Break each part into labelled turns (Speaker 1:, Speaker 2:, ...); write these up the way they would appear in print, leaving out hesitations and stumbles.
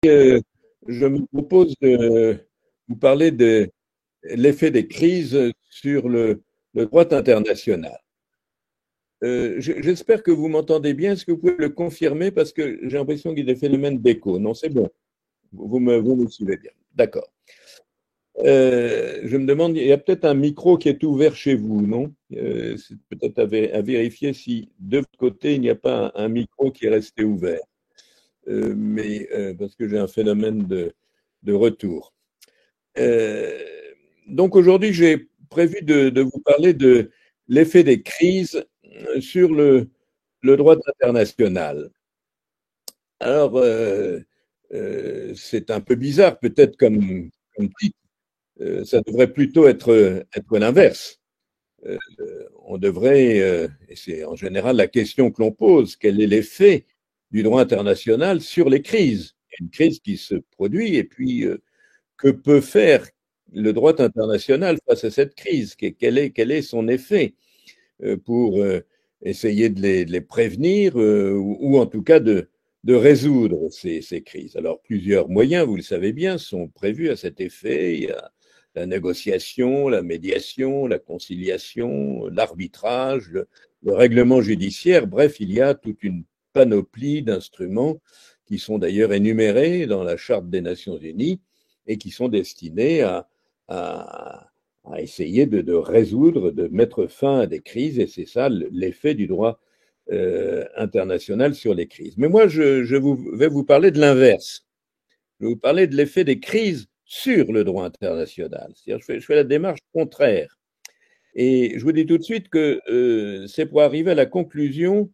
Speaker 1: euh, je me propose de vous parler de l'effet des crises sur le droit international. J'espère que vous m'entendez bien. Est-ce que vous pouvez le confirmer? Parce que j'ai l'impression qu'il y a des phénomènes d'écho. Non, c'est bon. Vous me suivez bien. D'accord. Je me demande, il y a peut-être un micro qui est ouvert chez vous, non? C'est peut-être à vérifier si de votre côté, il n'y a pas un micro qui est resté ouvert. Parce que j'ai un phénomène de retour. Euh, donc aujourd'hui, j'ai prévu de vous parler de l'effet des crises sur le droit international. Alors, c'est un peu bizarre peut-être comme titre. Ça devrait plutôt être l'inverse. Euh, on devrait, et c'est en général la question que l'on pose, quel est l'effet du droit international sur les crises? Une crise qui se produit et puis que peut faire le droit international face à cette crise? Quel est son effet pour essayer de les prévenir ou en tout cas de résoudre ces crises? Alors, plusieurs moyens, vous le savez bien, sont prévus à cet effet. Il y a la négociation, la médiation, la conciliation, l'arbitrage, le règlement judiciaire. Bref, il y a toute une panoplie d'instruments qui sont d'ailleurs énumérés dans la Charte des Nations Unies et qui sont destinés à, à essayer résoudre, de mettre fin à des crises, et c'est ça l'effet du droit international sur les crises. Mais moi, vais vous parler de l'inverse. Je vais vous parler de l'effet des crises sur le droit international. C'est-à-dire, je fais la démarche contraire. Et je vous dis tout de suite que c'est pour arriver à la conclusion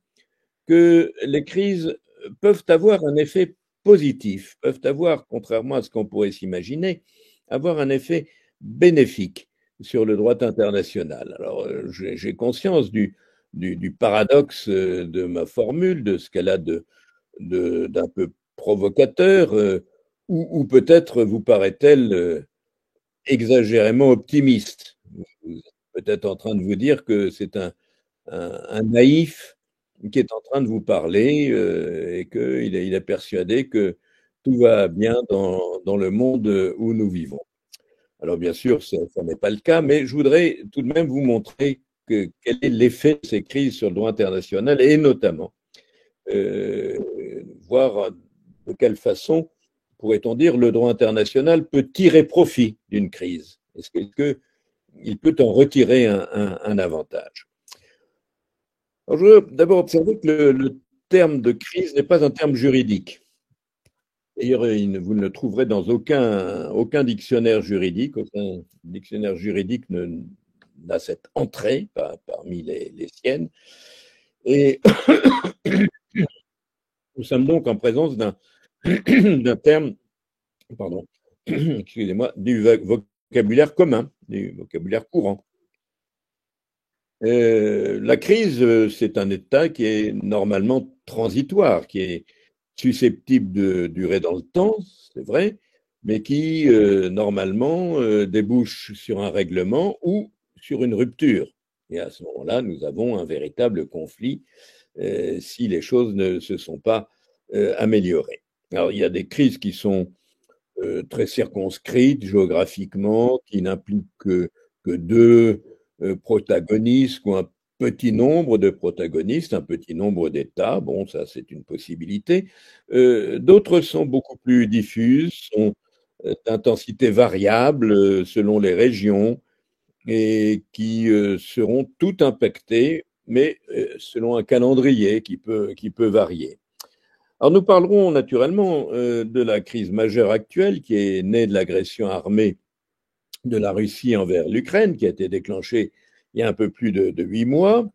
Speaker 1: que les crises peuvent avoir un effet positif, peuvent avoir, contrairement à ce qu'on pourrait s'imaginer, avoir un effet bénéfique sur le droit international. Alors, j'ai conscience du paradoxe de ma formule, de ce qu'elle a d'un peu provocateur, ou peut-être vous paraît-elle exagérément optimiste. Vous êtes peut-être en train de vous dire que c'est un naïf qui est en train de vous parler et il est persuadé que tout va bien dans le monde où nous vivons. Alors bien sûr, ça n'est pas le cas, mais je voudrais tout de même vous montrer quel est l'effet de ces crises sur le droit international et notamment euh, voir de quelle façon, pourrait-on dire, le droit international peut tirer profit d'une crise. Est-ce qu'il peut en retirer un avantage? Alors, je veux d'abord observer que le terme de crise n'est pas un terme juridique. D'ailleurs, vous ne le trouverez dans aucun dictionnaire juridique. Aucun dictionnaire juridique n'a cette entrée parmi les siennes. Et nous sommes donc en présence d'un terme, pardon, excusez-moi, du vocabulaire commun, du vocabulaire courant. La crise, c'est un état qui est normalement transitoire, qui est susceptible de durer dans le temps, c'est vrai, mais qui normalement débouche sur un règlement ou sur une rupture. Et à ce moment-là, nous avons un véritable conflit si les choses ne se sont pas améliorées. Alors, il y a des crises qui sont très circonscrites géographiquement, qui n'impliquent que deux protagonistes ou un petit nombre de protagonistes, un petit nombre d'États. Bon, ça, c'est une possibilité. D'autres sont beaucoup plus diffuses, sont d'intensité variable selon les régions et qui seront toutes impactées, mais selon un calendrier qui peut varier. Alors nous parlerons naturellement de la crise majeure actuelle qui est née de l'agression armée de la Russie envers l'Ukraine, qui a été déclenchée il y a un peu plus de 8 mois.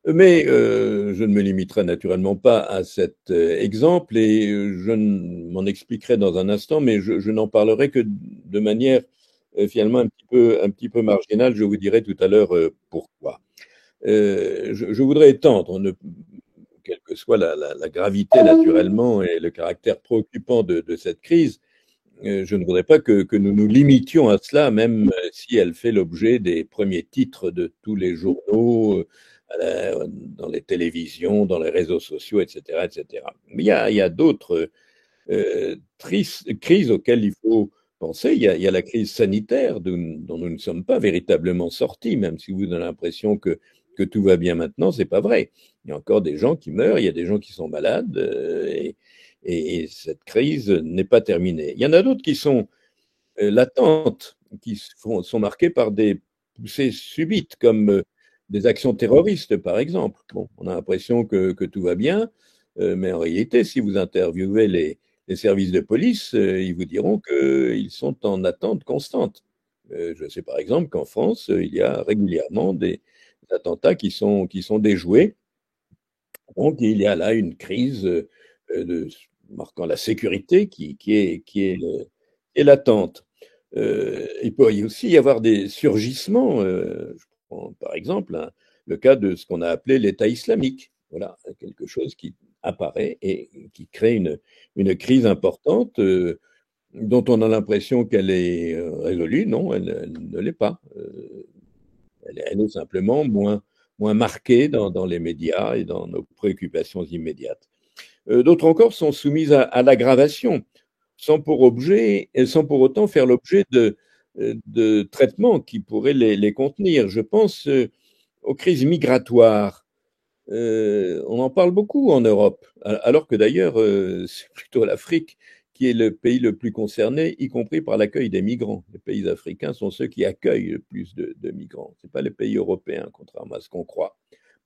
Speaker 1: Mais je ne me limiterai naturellement pas à cet exemple et je m'en expliquerai dans un instant, mais je n'en parlerai que de manière finalement un petit peu marginale. Je vous dirai tout à l'heure pourquoi. Je voudrais étendre, quelle que soit la gravité naturellement et le caractère préoccupant de cette crise, je ne voudrais pas que nous nous limitions à cela, même si elle fait l'objet des premiers titres de tous les journaux, dans les télévisions, dans les réseaux sociaux, etc., etc. Mais il y a d'autres crises auxquelles il faut penser. Il y a la crise sanitaire dont nous ne sommes pas véritablement sortis, même si vous avez l'impression que tout va bien maintenant, c'est pas vrai. Il y a encore des gens qui meurent, il y a des gens qui sont malades, et cette crise n'est pas terminée. Il y en a d'autres qui sont latentes, qui sont marquées par des poussées subites, comme des actions terroristes, par exemple. Bon, on a l'impression que tout va bien, mais en réalité, si vous interviewez les services de police, ils vous diront qu'ils sont en attente constante. Je sais par exemple qu'en France, il y a régulièrement des attentats qui sont déjoués. Donc, il y a là une crise marquant la sécurité qui est latente. Il peut aussi y avoir des surgissements. Je prends par exemple le cas de ce qu'on a appelé l'État islamique. Voilà, quelque chose qui apparaît et qui crée une crise importante dont on a l'impression qu'elle est résolue. Non, elle ne l'est pas. Elle est simplement moins marquée dans les médias et dans nos préoccupations immédiates. D'autres encore sont soumises à l'aggravation, sans pour autant faire l'objet de traitements qui pourraient les contenir. Je pense aux crises migratoires. On en parle beaucoup en Europe, alors que d'ailleurs, c'est plutôt l'Afrique qui est le pays le plus concerné, y compris par l'accueil des migrants. Les pays africains sont ceux qui accueillent le plus de migrants. Ce n'est pas les pays européens, contrairement à ce qu'on croit.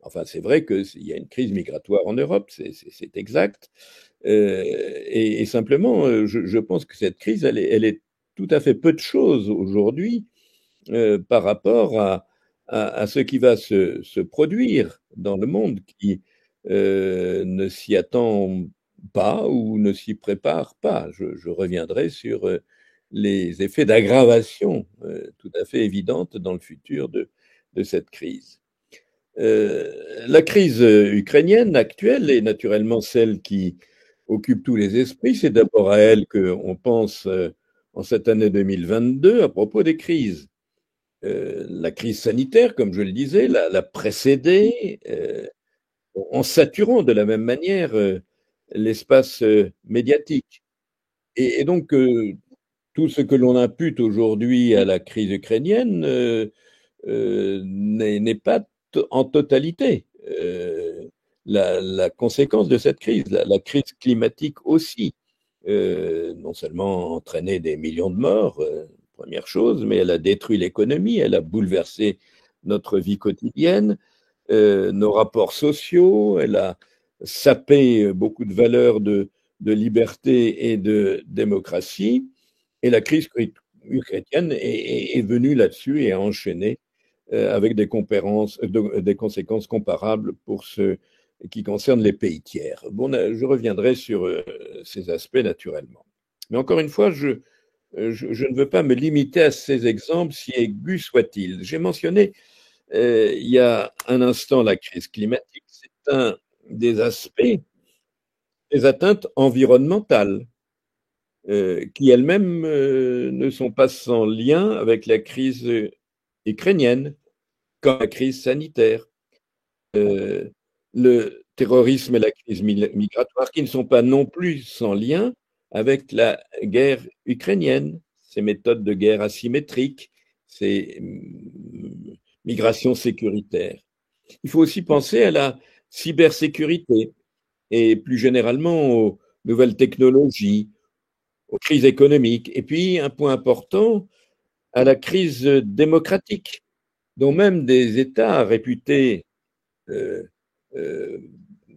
Speaker 1: Enfin, c'est vrai qu'il y a une crise migratoire en Europe, c'est exact. Et simplement, je pense que cette crise, elle est tout à fait peu de choses aujourd'hui par rapport à ce qui va se produire dans le monde qui ne s'y attend pas ou ne s'y prépare pas. Je reviendrai sur les effets d'aggravation tout à fait évidentes dans le futur de cette crise. La crise ukrainienne actuelle est naturellement celle qui occupe tous les esprits. C'est d'abord à elle qu'on pense en cette année 2022 à propos des crises. La crise sanitaire, comme je le disais, l'a précédée en saturant de la même manière l'espace médiatique. Et donc, tout ce que l'on impute aujourd'hui à la crise ukrainienne n'est pas en totalité la conséquence de cette crise. La crise climatique aussi, non seulement entraîné des millions de morts, première chose, mais elle a détruit l'économie, elle a bouleversé notre vie quotidienne, nos rapports sociaux, elle a sapé beaucoup de valeurs de liberté et de démocratie. Et la crise ukrainienne est venue là-dessus et a enchaîné avec des conséquences comparables pour ce qui concerne les pays tiers. Bon, je reviendrai sur ces aspects naturellement. Mais encore une fois, je ne veux pas me limiter à ces exemples, si aigus soient-ils. J'ai mentionné il y a un instant la crise climatique. C'est un des aspects des atteintes environnementales qui elles-mêmes ne sont pas sans lien avec la crise ukrainienne, comme la crise sanitaire, le terrorisme et la crise migratoire, qui ne sont pas non plus sans lien avec la guerre ukrainienne, ces méthodes de guerre asymétriques, ces migrations sécuritaires. Il faut aussi penser à la cybersécurité et plus généralement aux nouvelles technologies, aux crises économiques. Et puis, un point important, à la crise démocratique, dont même des États réputés euh, euh,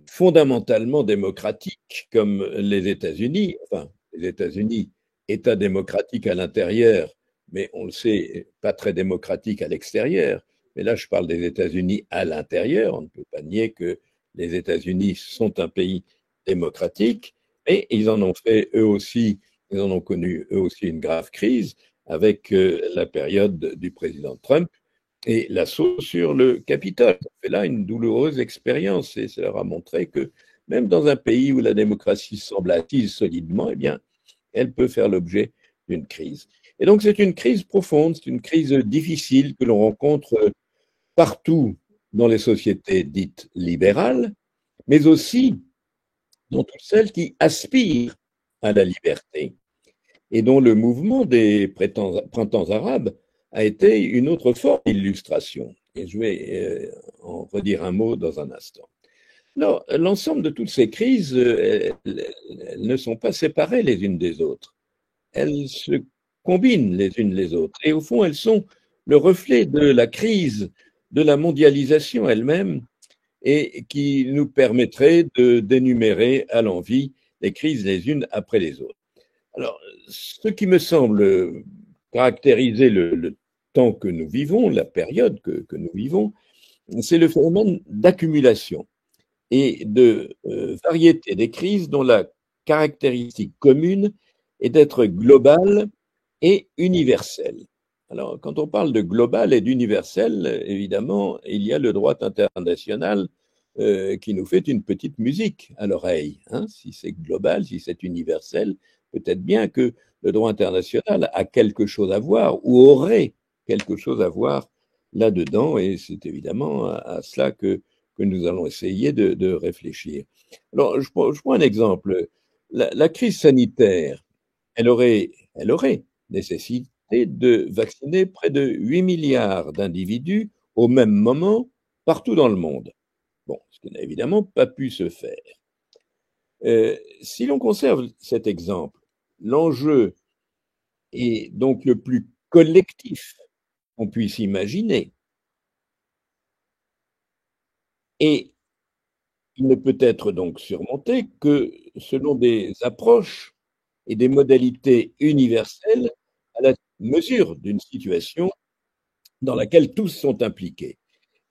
Speaker 1: fondamentalement démocratiques, comme les États-Unis, enfin, les États-Unis, État démocratique à l'intérieur, mais on le sait, pas très démocratique à l'extérieur. Mais là, je parle des États-Unis à l'intérieur. On ne peut pas nier que les États-Unis sont un pays démocratique, et ils en ont fait eux aussi, ils en ont connu eux aussi une grave crise avec la période du président Trump et l'assaut sur le Capitole. Ça fait là une douloureuse expérience et ça leur a montré que même dans un pays où la démocratie semble assise solidement, eh bien, elle peut faire l'objet d'une crise. Et donc c'est une crise profonde, c'est une crise difficile que l'on rencontre partout dans les sociétés dites libérales, mais aussi dans toutes celles qui aspirent à la liberté, et dont le mouvement des printemps arabes a été une autre forme d'illustration. Et je vais en redire un mot dans un instant. Non, l'ensemble de toutes ces crises, elles ne sont pas séparées les unes des autres. Elles se combinent les unes les autres. Et au fond, elles sont le reflet de la crise de la mondialisation elle-même et qui nous permettrait de d'énumérer à l'envi les crises les unes après les autres. Alors, ce qui me semble caractériser le temps que nous vivons, la période que nous vivons, c'est le phénomène d'accumulation et de variété des crises dont la caractéristique commune est d'être globale et universelle. Alors, quand on parle de global et d'universel, évidemment, il y a le droit international qui nous fait une petite musique à l'oreille. Hein. Si c'est global, si c'est universel, peut-être bien que le droit international a quelque chose à voir ou aurait quelque chose à voir là-dedans, et c'est évidemment à cela que nous allons essayer de réfléchir. Alors, je prends un exemple. La crise sanitaire, elle aurait nécessité de vacciner près de 8 milliards d'individus au même moment partout dans le monde. Bon, ce qui n'a évidemment pas pu se faire. Si l'on conserve cet exemple, l'enjeu est donc le plus collectif qu'on puisse imaginer. Et il ne peut être donc surmonté que selon des approches et des modalités universelles à la mesure d'une situation dans laquelle tous sont impliqués.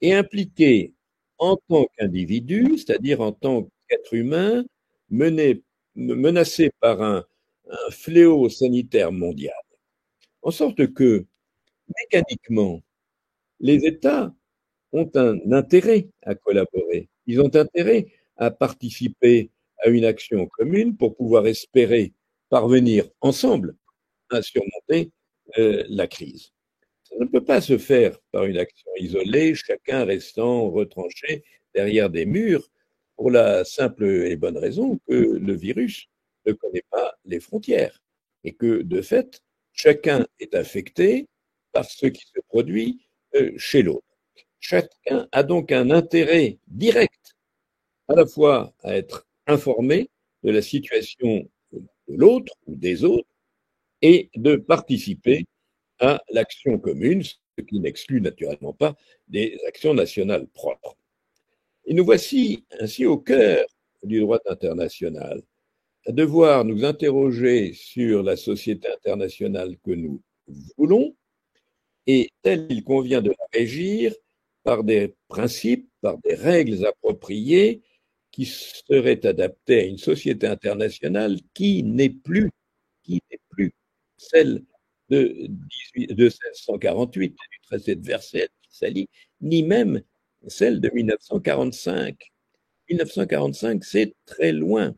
Speaker 1: Et impliqués en tant qu'individus, c'est-à-dire en tant qu'être humain, menacé par un fléau sanitaire mondial. En sorte que, mécaniquement, les États ont un intérêt à collaborer. Ils ont intérêt à participer à une action commune pour pouvoir espérer parvenir ensemble à surmonter la crise. Ça ne peut pas se faire par une action isolée, chacun restant retranché derrière des murs, pour la simple et bonne raison que le virus ne connaît pas les frontières et que, de fait, chacun est affecté par ce qui se produit chez l'autre. Chacun a donc un intérêt direct à la fois à être informé de la situation de l'autre ou des autres et de participer à l'action commune, ce qui n'exclut naturellement pas des actions nationales propres. Et nous voici ainsi au cœur du droit international, à devoir nous interroger sur la société internationale que nous voulons et tel il convient de la régir par des principes, par des règles appropriées qui seraient adaptées à une société internationale qui n'est plus celle de 1648, du traité de Versailles qui s'allie, ni même celle de 1945. 1945, c'est très loin.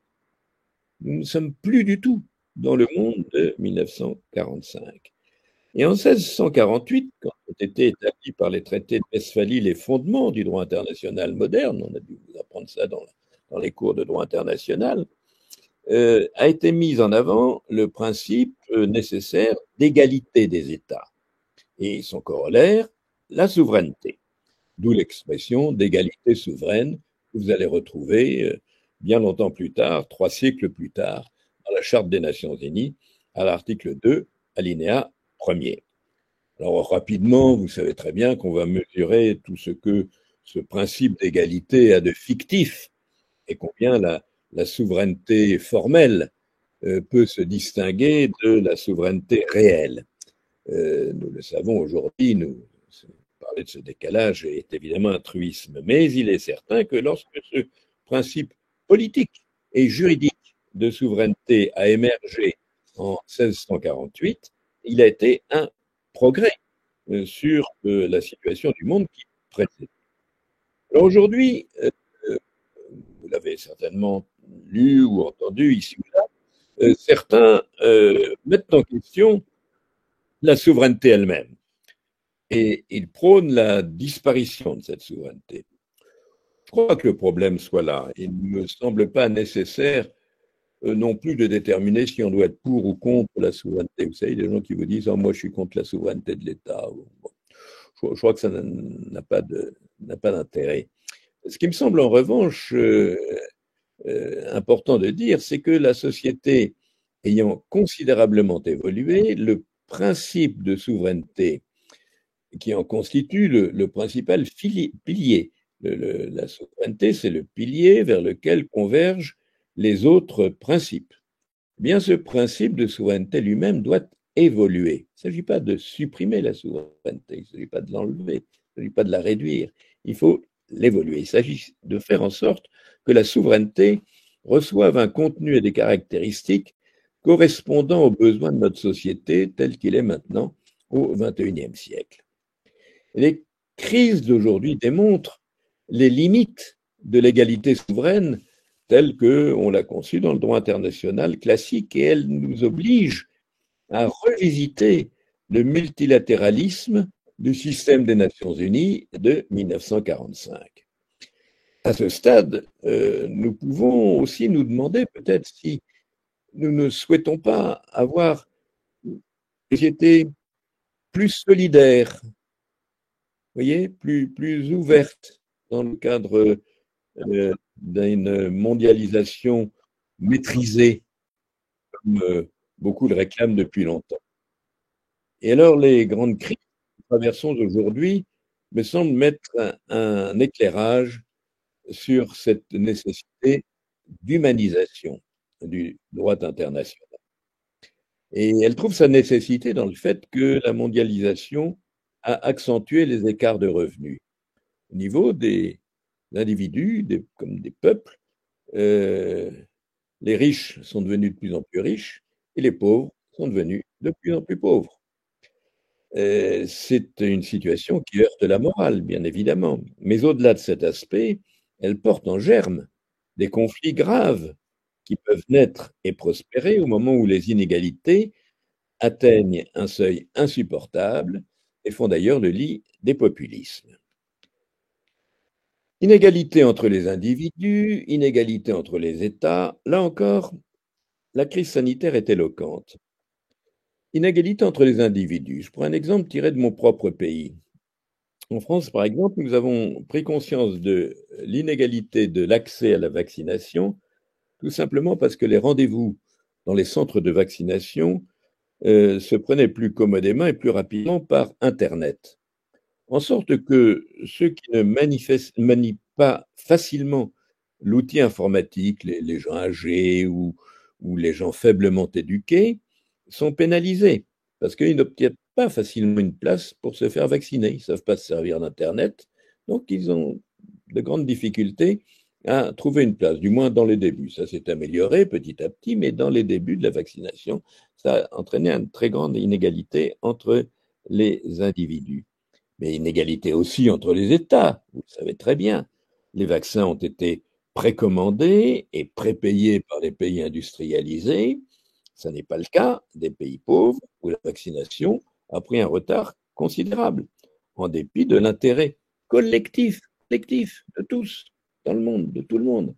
Speaker 1: Nous ne sommes plus du tout dans le monde de 1945. Et en 1648, quand ont été établis par les traités de Westphalie les fondements du droit international moderne, on a dû vous apprendre ça dans les cours de droit international, a été mis en avant le principe nécessaire d'égalité des États et son corollaire, la souveraineté, d'où l'expression d'égalité souveraine que vous allez retrouver bien longtemps plus tard, 3 siècles plus tard, dans la Charte des Nations Unies, à l'article 2, alinéa 1er. Alors rapidement, vous savez très bien qu'on va mesurer tout ce que ce principe d'égalité a de fictif et combien la souveraineté formelle peut se distinguer de la souveraineté réelle. Nous le savons aujourd'hui, parler de ce décalage est évidemment un truisme, mais il est certain que lorsque ce principe politique et juridique de souveraineté a émergé en 1648, il a été un progrès sur la situation du monde qui précède. Alors aujourd'hui, vous l'avez certainement lu ou entendu ici ou là, certains mettent en question la souveraineté elle-même et ils prônent la disparition de cette souveraineté. Je crois que le problème soit là. Il ne me semble pas nécessaire non plus de déterminer si on doit être pour ou contre la souveraineté. Vous savez, des gens qui vous disent oh, moi je suis contre la souveraineté de l'État. Bon, je crois que ça n'a pas d'intérêt. Ce qui me semble en revanche important de dire, c'est que la société ayant considérablement évolué, le principe de souveraineté qui en constitue le principal pilier. La souveraineté, c'est le pilier vers lequel convergent les autres principes. Bien, ce principe de souveraineté lui-même doit évoluer. Il ne s'agit pas de supprimer la souveraineté, il ne s'agit pas de l'enlever, il ne s'agit pas de la réduire, il faut l'évoluer. Il s'agit de faire en sorte que la souveraineté reçoive un contenu et des caractéristiques correspondant aux besoins de notre société telle qu'il est maintenant au XXIe siècle. Les crises d'aujourd'hui démontrent les limites de l'égalité souveraine telle qu'on l'a conçue dans le droit international classique et elle nous oblige à revisiter le multilatéralisme du système des Nations Unies de 1945. À ce stade, nous pouvons aussi nous demander peut-être si nous ne souhaitons pas avoir une société plus solidaire, voyez, plus ouverte dans le cadre d'une mondialisation maîtrisée, comme beaucoup le réclament depuis longtemps. Et alors, les grandes crises que nous traversons aujourd'hui me semblent mettre un éclairage sur cette nécessité d'humanisation du droit international. Et elle trouve sa nécessité dans le fait que la mondialisation a accentué les écarts de revenus. Au niveau des individus, comme des peuples, les riches sont devenus de plus en plus riches et les pauvres sont devenus de plus en plus pauvres. C'est une situation qui heurte la morale, bien évidemment. Mais au-delà de cet aspect, elle porte en germe des conflits graves qui peuvent naître et prospérer au moment où les inégalités atteignent un seuil insupportable et font d'ailleurs le lit des populismes. Inégalité entre les individus, inégalité entre les États, là encore, la crise sanitaire est éloquente. Inégalité entre les individus. Je prends un exemple tiré de mon propre pays. En France, par exemple, nous avons pris conscience de l'inégalité de l'accès à la vaccination, tout simplement parce que les rendez-vous dans les centres de vaccination se prenaient plus commodément et plus rapidement par Internet. En sorte que ceux qui ne manient pas facilement l'outil informatique, les gens âgés ou les gens faiblement éduqués, sont pénalisés parce qu'ils n'obtiennent pas facilement une place pour se faire vacciner. Ils ne savent pas se servir d'Internet, donc ils ont de grandes difficultés à trouver une place, du moins dans les débuts. Ça s'est amélioré petit à petit, mais dans les débuts de la vaccination, ça a entraîné une très grande inégalité entre les individus. Mais inégalité aussi entre les États, vous le savez très bien. Les vaccins ont été précommandés et prépayés par les pays industrialisés. Ce n'est pas le cas des pays pauvres où la vaccination a pris un retard considérable, en dépit de l'intérêt collectif de tous dans le monde, de tout le monde,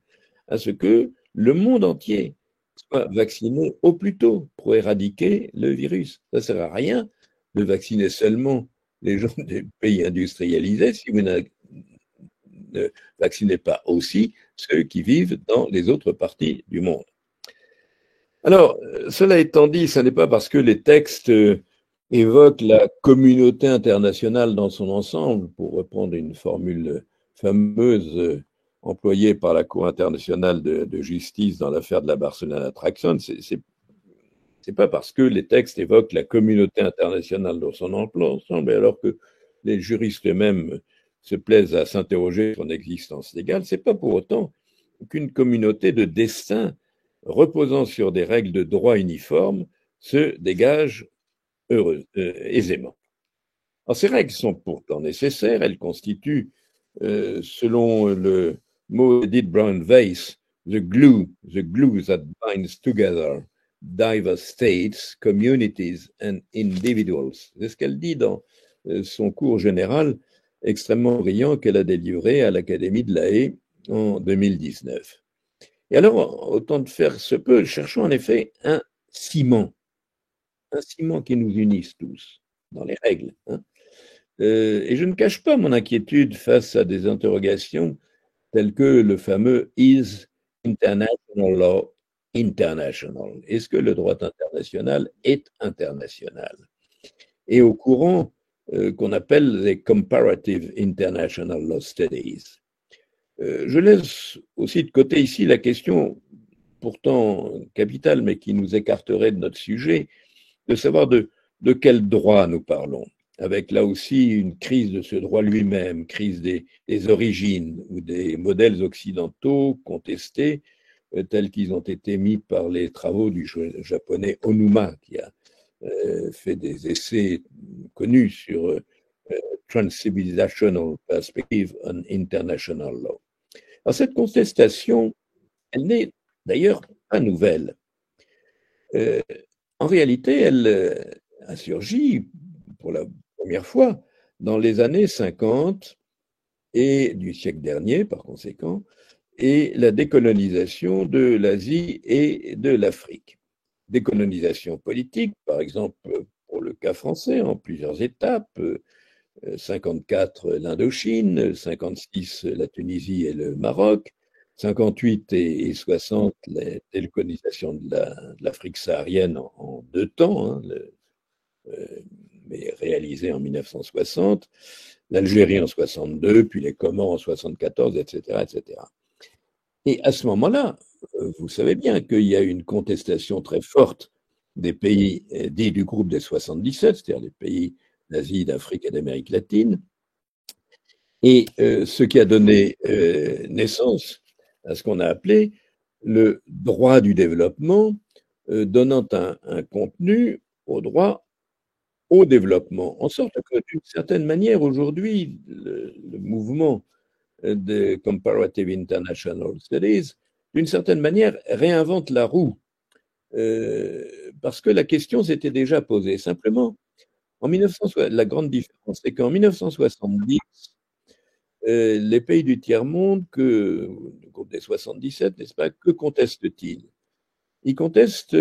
Speaker 1: à ce que le monde entier soit vacciné au plus tôt pour éradiquer le virus. Ça ne sert à rien de vacciner seulement les gens des pays industrialisés si vous ne vaccinez pas aussi ceux qui vivent dans les autres parties du monde. Alors, cela étant dit, ce n'est pas parce que les textes évoquent la communauté internationale dans son ensemble, pour reprendre une formule fameuse employée par la Cour internationale de justice dans l'affaire de la Barcelone Attraction, c'est pas parce que les textes évoquent la communauté internationale dans son ensemble, alors que les juristes eux-mêmes se plaisent à s'interroger sur son existence légale, c'est pas pour autant qu'une communauté de destin reposant sur des règles de droit uniformes se dégage aisément. Alors, ces règles sont pourtant nécessaires, elles constituent, selon le mot d'Edith Brown Weiss, the glue that binds together diverse states, communities and individuals. C'est ce qu'elle dit dans son cours général extrêmement brillant qu'elle a délivré à l'Académie de La Haye en 2019. Et alors, autant de faire se peut, cherchons en effet un ciment qui nous unisse tous, dans les règles, hein. Et je ne cache pas mon inquiétude face à des interrogations telles que le fameux Is international law international? Est-ce que le droit international est international? Et au courant qu'on appelle les Comparative International Law Studies. Je laisse aussi de côté ici la question pourtant capitale, mais qui nous écarterait de notre sujet, de savoir de quel droit nous parlons, avec là aussi une crise de ce droit lui-même, crise des origines ou des modèles occidentaux contestés, tels qu'ils ont été mis par les travaux du japonais Onuma, qui a fait des essais connus sur Trans-Civilizational Perspective on International Law. Alors cette contestation, elle n'est d'ailleurs pas nouvelle. Euh, En réalité, elle a surgi pour la première fois dans les années 50 et du siècle dernier, par conséquent, et la décolonisation de l'Asie et de l'Afrique. Décolonisation politique, par exemple, pour le cas français, en plusieurs étapes. 54 l'Indochine, 56 la Tunisie et le Maroc, 58 et 60 la décolonisation de l'Afrique saharienne en deux temps, hein, mais réalisée en 1960, l'Algérie en 62, puis les Comores en 74, etc., etc. Et à ce moment-là, vous savez bien qu'il y a une contestation très forte des pays dits du groupe des 77, c'est-à-dire les pays d'Asie, d'Afrique et d'Amérique latine, et ce qui a donné naissance à ce qu'on a appelé le droit du développement, donnant un contenu au droit au développement. En sorte que, d'une certaine manière, aujourd'hui, le mouvement de Comparative International Studies, d'une certaine manière, réinvente la roue, parce que la question s'était déjà posée. Simplement, la grande différence, c'est qu'en 1970, les pays du tiers-monde, le groupe des 77, n'est-ce pas, que contestent-ils? Ils contestent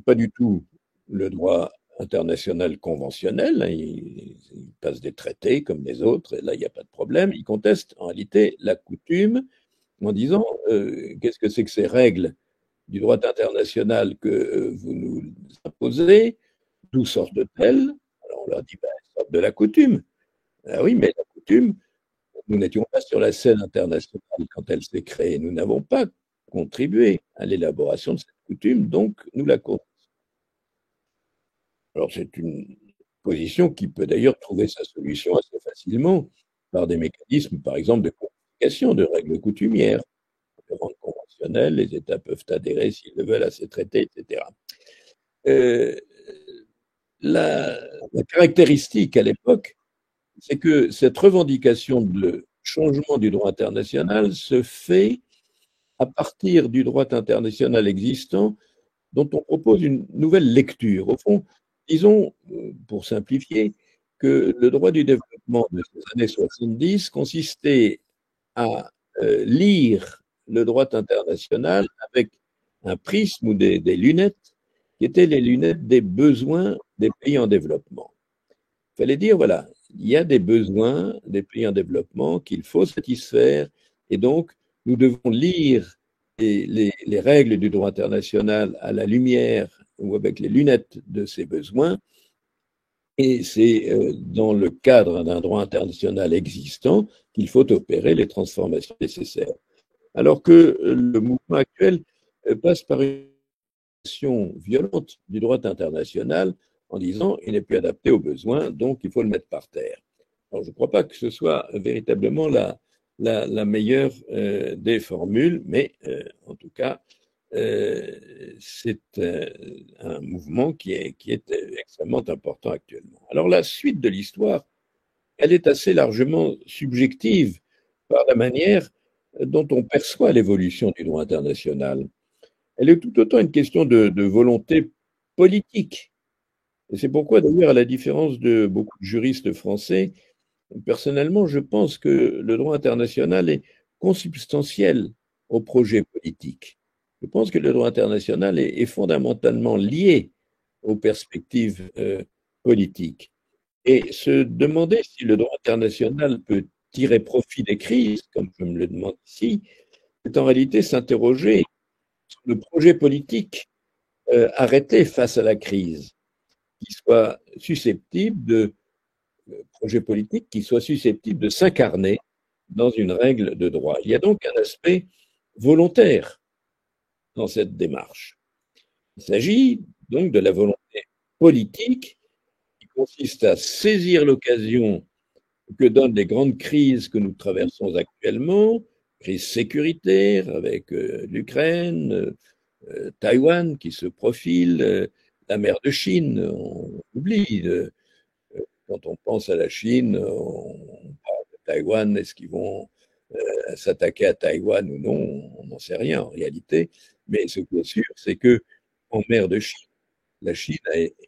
Speaker 1: pas du tout le droit international conventionnel, hein, ils passent des traités comme les autres, et là, il n'y a pas de problème. Ils contestent en réalité la coutume en disant qu'est-ce que c'est que ces règles du droit international que vous nous imposez, d'où sortent-elles? Alors on leur dit, ben, elles sortent de la coutume. Ah oui, mais la coutume, nous n'étions pas sur la scène internationale quand elle s'est créée. Nous n'avons pas contribué à l'élaboration de cette coutume, donc nous la contestons. Alors c'est une position qui peut d'ailleurs trouver sa solution assez facilement par des mécanismes, par exemple, de codification de règles coutumières. Le rendre conventionnel, les États peuvent adhérer s'ils le veulent à ces traités, etc. Euh, la caractéristique à l'époque, c'est que cette revendication de changement du droit international se fait à partir du droit international existant dont on propose une nouvelle lecture. Au fond, disons, pour simplifier, que le droit du développement de ces années 70 consistait à lire le droit international avec un prisme ou des lunettes qui étaient les lunettes des besoins des pays en développement. Il fallait dire, voilà, il y a des besoins des pays en développement qu'il faut satisfaire et donc nous devons lire les règles du droit international à la lumière ou avec les lunettes de ces besoins. Et c'est dans le cadre d'un droit international existant qu'il faut opérer les transformations nécessaires. Alors que le mouvement actuel passe par une action violente du droit international en disant il n'est plus adapté aux besoins, donc il faut le mettre par terre. Alors, je ne crois pas que ce soit véritablement la meilleure des formules, mais en tout cas, c'est un mouvement qui est extrêmement important actuellement. Alors, la suite de l'histoire, elle est assez largement subjective par la manière dont on perçoit l'évolution du droit international. Elle est tout autant une question de volonté politique. Et c'est pourquoi, d'ailleurs, à la différence de beaucoup de juristes français, personnellement, je pense que le droit international est consubstantiel au projet politique. Je pense que le droit international est fondamentalement lié aux perspectives politiques. Et se demander si le droit international peut tirer profit des crises, comme je me le demande ici, c'est en réalité s'interroger sur le projet politique arrêté face à la crise, qui soit susceptible de projet politique qui soit susceptible de s'incarner dans une règle de droit. Il y a donc un aspect volontaire dans cette démarche. Il s'agit donc de la volonté politique qui consiste à saisir l'occasion que donnent les grandes crises que nous traversons actuellement, crise sécuritaire avec l'Ukraine, Taïwan qui se profile, la mer de Chine, on oublie. Quand on pense à la Chine, on parle de Taïwan, est-ce qu'ils vont s'attaquer à Taïwan ou non? On n'en sait rien en réalité. Mais ce qui est sûr, c'est que en mer de Chine, la Chine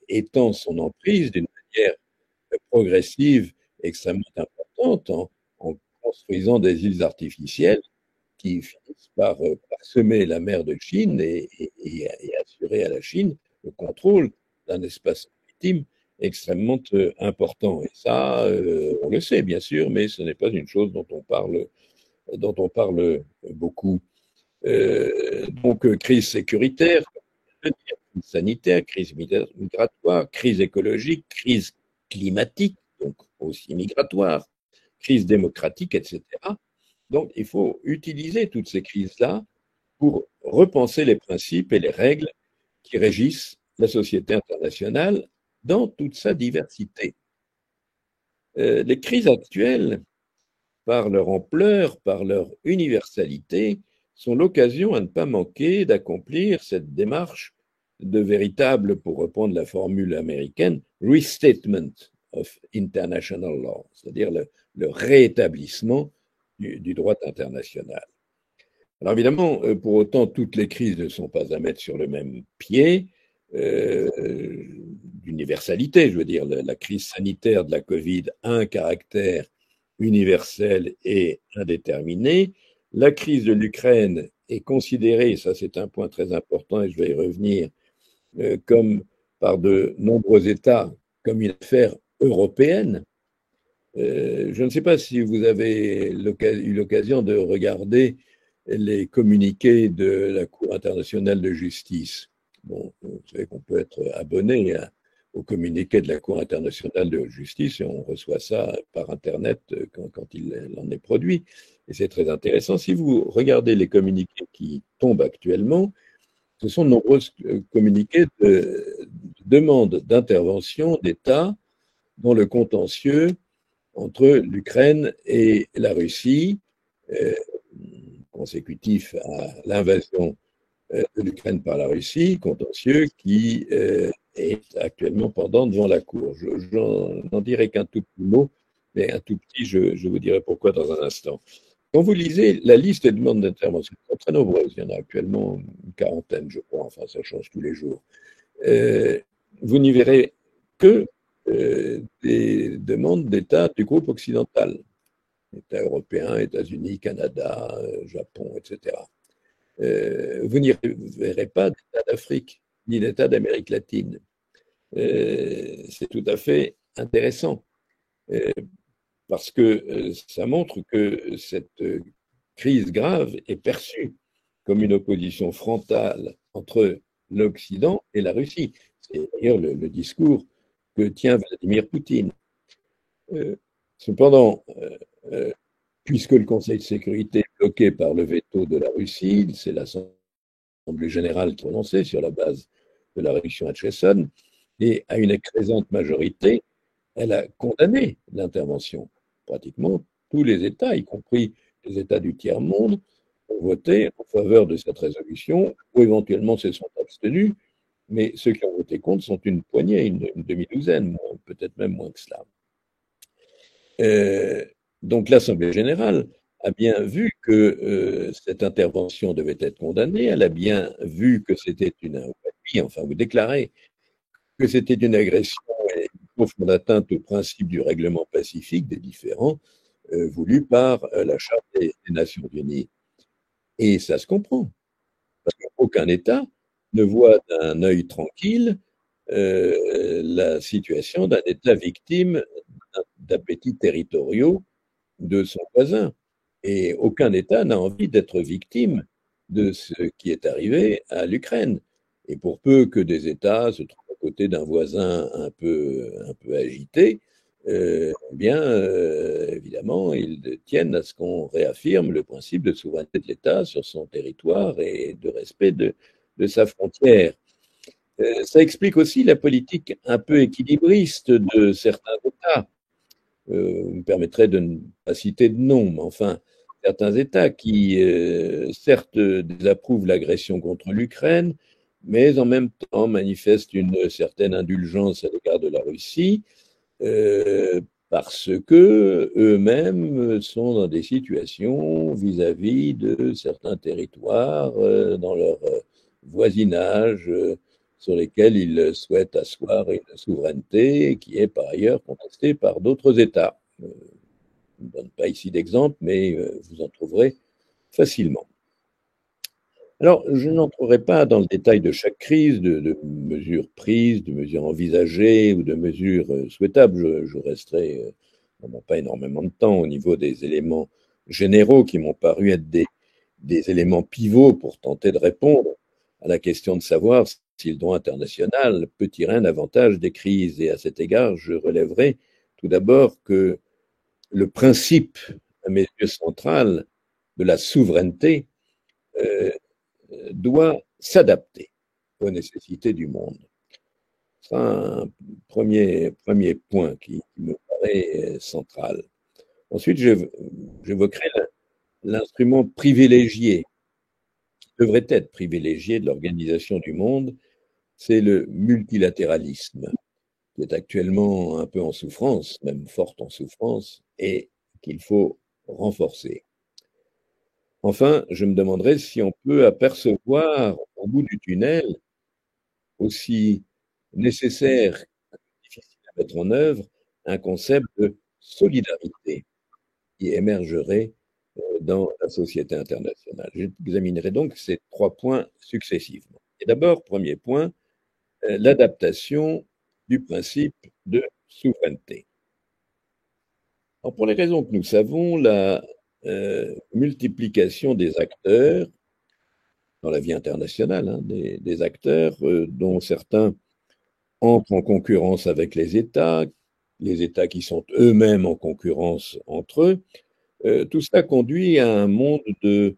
Speaker 1: étend son emprise d'une manière progressive extrêmement importante en construisant des îles artificielles qui finissent par parsemer la mer de Chine et assurer à la Chine le contrôle d'un espace maritime extrêmement important. Et ça, on le sait bien sûr, mais ce n'est pas une chose dont on parle beaucoup. Donc, crise sécuritaire, crise sanitaire, crise migratoire, crise écologique, crise climatique, donc aussi migratoire, crise démocratique, etc. Donc, il faut utiliser toutes ces crises-là pour repenser les principes et les règles qui régissent la société internationale dans toute sa diversité. Les crises actuelles, par leur ampleur, par leur universalité, sont l'occasion à ne pas manquer d'accomplir cette démarche de véritable, pour reprendre la formule américaine, restatement of international law, c'est-à-dire le rétablissement du droit international. Alors évidemment, pour autant, toutes les crises ne sont pas à mettre sur le même pied d'universalité. Je veux dire, la crise sanitaire de la Covid a un caractère universel et indéterminé. La crise de l'Ukraine est considérée, ça c'est un point très important et je vais y revenir, comme par de nombreux États comme une affaire européenne. Je ne sais pas si vous avez eu l'occasion de regarder les communiqués de la Cour internationale de justice. Bon, vous savez qu'on peut être abonné au communiqué de la Cour internationale de justice et on reçoit ça par Internet quand il en est produit. Et c'est très intéressant. Si vous regardez les communiqués qui tombent actuellement, ce sont de nombreux communiqués de demande d'intervention d'États dans le contentieux entre l'Ukraine et la Russie, consécutif à l'invasion de l'Ukraine par la Russie, contentieux qui est actuellement pendant devant la Cour. N'en dirai qu'un tout petit mot, mais un tout petit, je vous dirai pourquoi dans un instant. Quand vous lisez la liste des demandes d'intervention, elles sont très nombreuses, il y en a actuellement une quarantaine, je crois, enfin ça change tous les jours. Vous n'y verrez que des demandes d'États du groupe occidental, États européens, États-Unis, Canada, Japon, etc. Vous n'y verrez pas d'État d'Afrique, ni d'État d'Amérique latine. C'est tout à fait intéressant, parce que ça montre que cette crise grave est perçue comme une opposition frontale entre l'Occident et la Russie. C'est d'ailleurs le discours que tient Vladimir Poutine. Cependant, puisque le Conseil de sécurité est bloqué par le veto de la Russie, c'est l'Assemblée générale qui a prononcé sur la base de la résolution Hutchison, et à une écrasante majorité, elle a condamné l'intervention. Pratiquement tous les États, y compris les États du tiers-monde, ont voté en faveur de cette résolution, ou éventuellement se sont abstenus, mais ceux qui ont voté contre sont une poignée, une demi-douzaine, peut-être même moins que cela. Donc l'Assemblée générale a bien vu que cette intervention devait être condamnée, elle a bien vu que c'était enfin vous déclarez que c'était une agression et une profonde atteinte au principe du règlement pacifique des différends voulu par la Charte des Nations Unies. Et ça se comprend, parce qu'aucun État ne voit d'un œil tranquille la situation d'un État victime d'appétits territoriaux de son voisin. Et aucun État n'a envie d'être victime de ce qui est arrivé à l'Ukraine. Et pour peu que des États se trouvent à côté d'un voisin un peu agité, évidemment, ils tiennent à ce qu'on réaffirme le principe de souveraineté de l'État sur son territoire et de respect de sa frontière. Ça explique aussi la politique un peu équilibriste de certains États. Vous me permettrez de ne pas citer de nom, mais enfin, certains États qui, certes, désapprouvent l'agression contre l'Ukraine, mais en même temps manifestent une certaine indulgence à l'égard de la Russie, euh, parce que eux-mêmes sont dans des situations vis-à-vis de certains territoires dans leur voisinage sur lesquels ils souhaitent asseoir une souveraineté qui est par ailleurs contestée par d'autres États. Je ne donne pas ici d'exemple, mais vous en trouverez facilement. Alors, je n'entrerai pas dans le détail de chaque crise, de mesures prises, de mesures envisagées ou de mesures souhaitables. Je resterai vraiment pas énormément de temps au niveau des éléments généraux qui m'ont paru être des éléments pivots pour tenter de répondre à la question de savoir si le droit international peut tirer un avantage des crises. Et à cet égard, je relèverai tout d'abord que le principe, à mes yeux central, de la souveraineté euh, doit s'adapter aux nécessités du monde. C'est un premier point qui me paraît central. Ensuite, j'évoquerai l'instrument privilégié, qui devrait être privilégié de l'organisation du monde, c'est le multilatéralisme, qui est actuellement un peu en souffrance, même forte en souffrance, et qu'il faut renforcer. Enfin, je me demanderai si on peut apercevoir au bout du tunnel, aussi nécessaire que difficile à mettre en œuvre, un concept de solidarité qui émergerait dans la société internationale. J'examinerai donc ces trois points successivement. Et d'abord, premier point, l'adaptation du principe de souveraineté. Alors, pour les raisons que nous savons, la multiplication des acteurs dans la vie internationale, hein, des acteurs dont certains entrent en concurrence avec les États qui sont eux-mêmes en concurrence entre eux, tout cela conduit à un monde de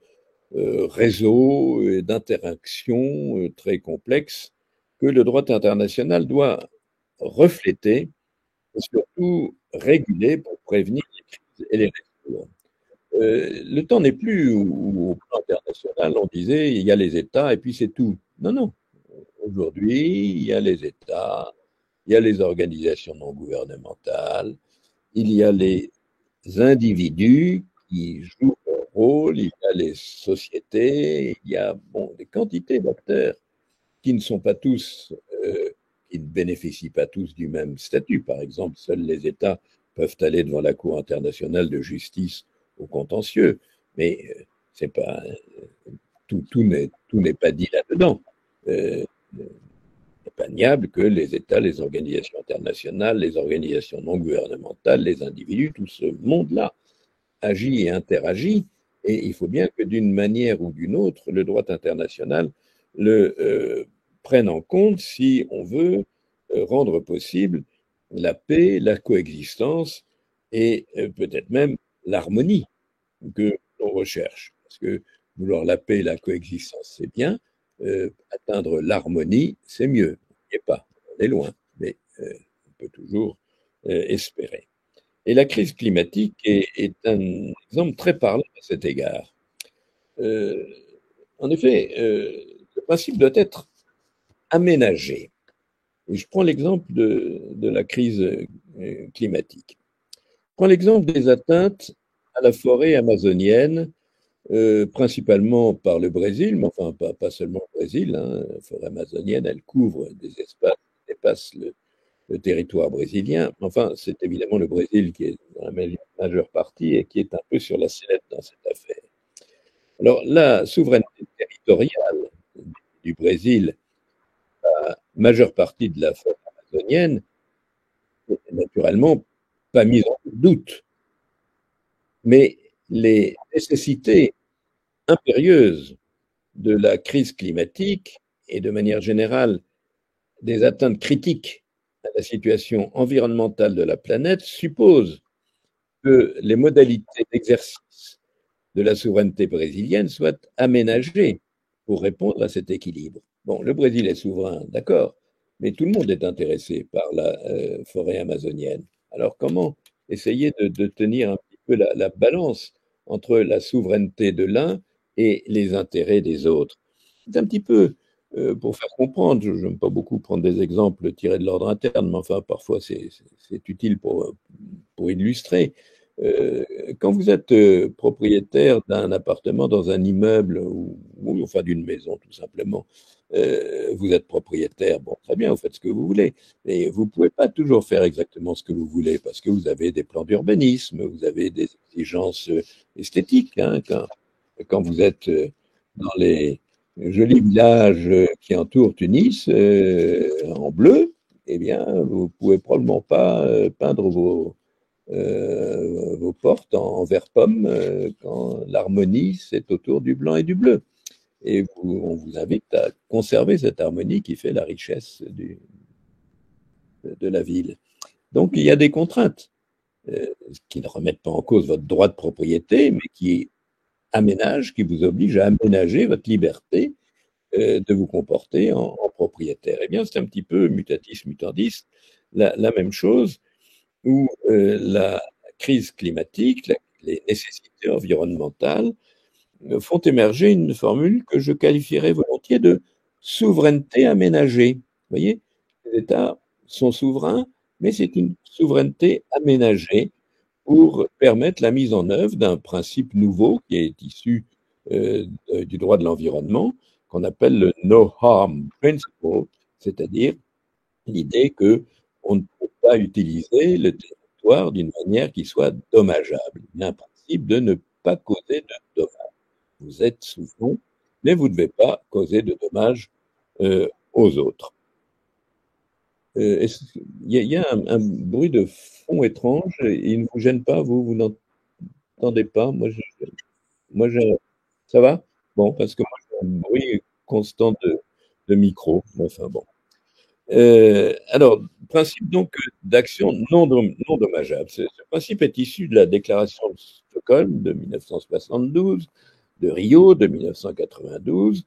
Speaker 1: réseaux et d'interactions très complexes que le droit international doit refléter et surtout réguler pour prévenir les crises et les risques. Le temps n'est plus où, au plan international, on disait il y a les États et puis c'est tout. Non, non. Aujourd'hui, il y a les États, il y a les organisations non gouvernementales, il y a les individus qui jouent leur rôle, il y a les sociétés, il y a bon, des quantités d'acteurs qui ne sont pas tous, qui ne bénéficient pas tous du même statut. Par exemple, seuls les États peuvent aller devant la Cour internationale de justice au contentieux, mais c'est pas tout n'est pas dit là-dedans. Euh, n'est pas niable que les États, les organisations internationales, les organisations non gouvernementales, les individus, tout ce monde-là agit et interagit, et il faut bien que d'une manière ou d'une autre, le droit international le prenne en compte si on veut rendre possible la paix, la coexistence et peut-être même l'harmonie que l'on recherche. Parce que vouloir la paix et la coexistence, c'est bien, atteindre l'harmonie, c'est mieux. On n'y est pas, on est loin, mais on peut toujours espérer. Et la crise climatique est un exemple très parlant à cet égard. Euh, En effet, le principe doit être aménagé. Et je prends l'exemple de la crise climatique. Je prends l'exemple des atteintes à la forêt amazonienne, principalement par le Brésil, mais enfin pas seulement le Brésil. Hein. La forêt amazonienne, elle couvre des espaces qui dépassent le territoire brésilien. Enfin, c'est évidemment le Brésil qui est dans la majeure partie et qui est un peu sur la sellette dans cette affaire. Alors, la souveraineté territoriale du Brésil, la majeure partie de la forêt amazonienne, n'est naturellement pas mise en doute, mais les nécessités impérieuses de la crise climatique et de manière générale des atteintes critiques à la situation environnementale de la planète supposent que les modalités d'exercice de la souveraineté brésilienne soient aménagées pour répondre à cet équilibre. Bon, le Brésil est souverain, d'accord, mais tout le monde est intéressé par la forêt amazonienne. Alors comment essayer de tenir un petit peu la balance entre la souveraineté de l'un et les intérêts des autres? C'est un petit peu, pour faire comprendre, je n'aime pas beaucoup prendre des exemples tirés de l'ordre interne, mais enfin parfois c'est utile pour illustrer. Euh, Quand vous êtes propriétaire d'un appartement dans un immeuble ou enfin d'une maison tout simplement, vous êtes propriétaire, bon très bien, vous faites ce que vous voulez, mais vous ne pouvez pas toujours faire exactement ce que vous voulez parce que vous avez des plans d'urbanisme, vous avez des exigences esthétiques. Hein, quand vous êtes dans les jolis villages qui entourent Tunis en bleu, eh bien vous ne pouvez probablement pas peindre vos portes en vert pomme quand l'harmonie c'est autour du blanc et du bleu. Et on vous invite à conserver cette harmonie qui fait la richesse de la ville. Donc il y a des contraintes qui ne remettent pas en cause votre droit de propriété, mais qui aménagent, qui vous obligent à aménager votre liberté de vous comporter en propriétaire. Eh bien, c'est un petit peu mutatis mutandis, la même chose où la crise climatique, les nécessités environnementales font émerger une formule que je qualifierais volontiers de souveraineté aménagée. Vous voyez, les États sont souverains, mais c'est une souveraineté aménagée pour permettre la mise en œuvre d'un principe nouveau qui est issu du droit de l'environnement, qu'on appelle le No Harm Principle, c'est-à-dire l'idée que on ne peut pas utiliser le territoire d'une manière qui soit dommageable. Il y a un principe de ne pas causer de dommages. Vous êtes souverain, mais vous ne devez pas causer de dommages aux autres. Il y a un bruit de fond étrange, et il ne vous gêne pas, vous n'entendez pas? Moi, ça va? Bon, parce que moi, j'ai un bruit constant de micro. Enfin bon. Alors, principe donc d'action non dommageable. Ce principe est issu de la déclaration de Stockholm de 1972, de Rio de 1992,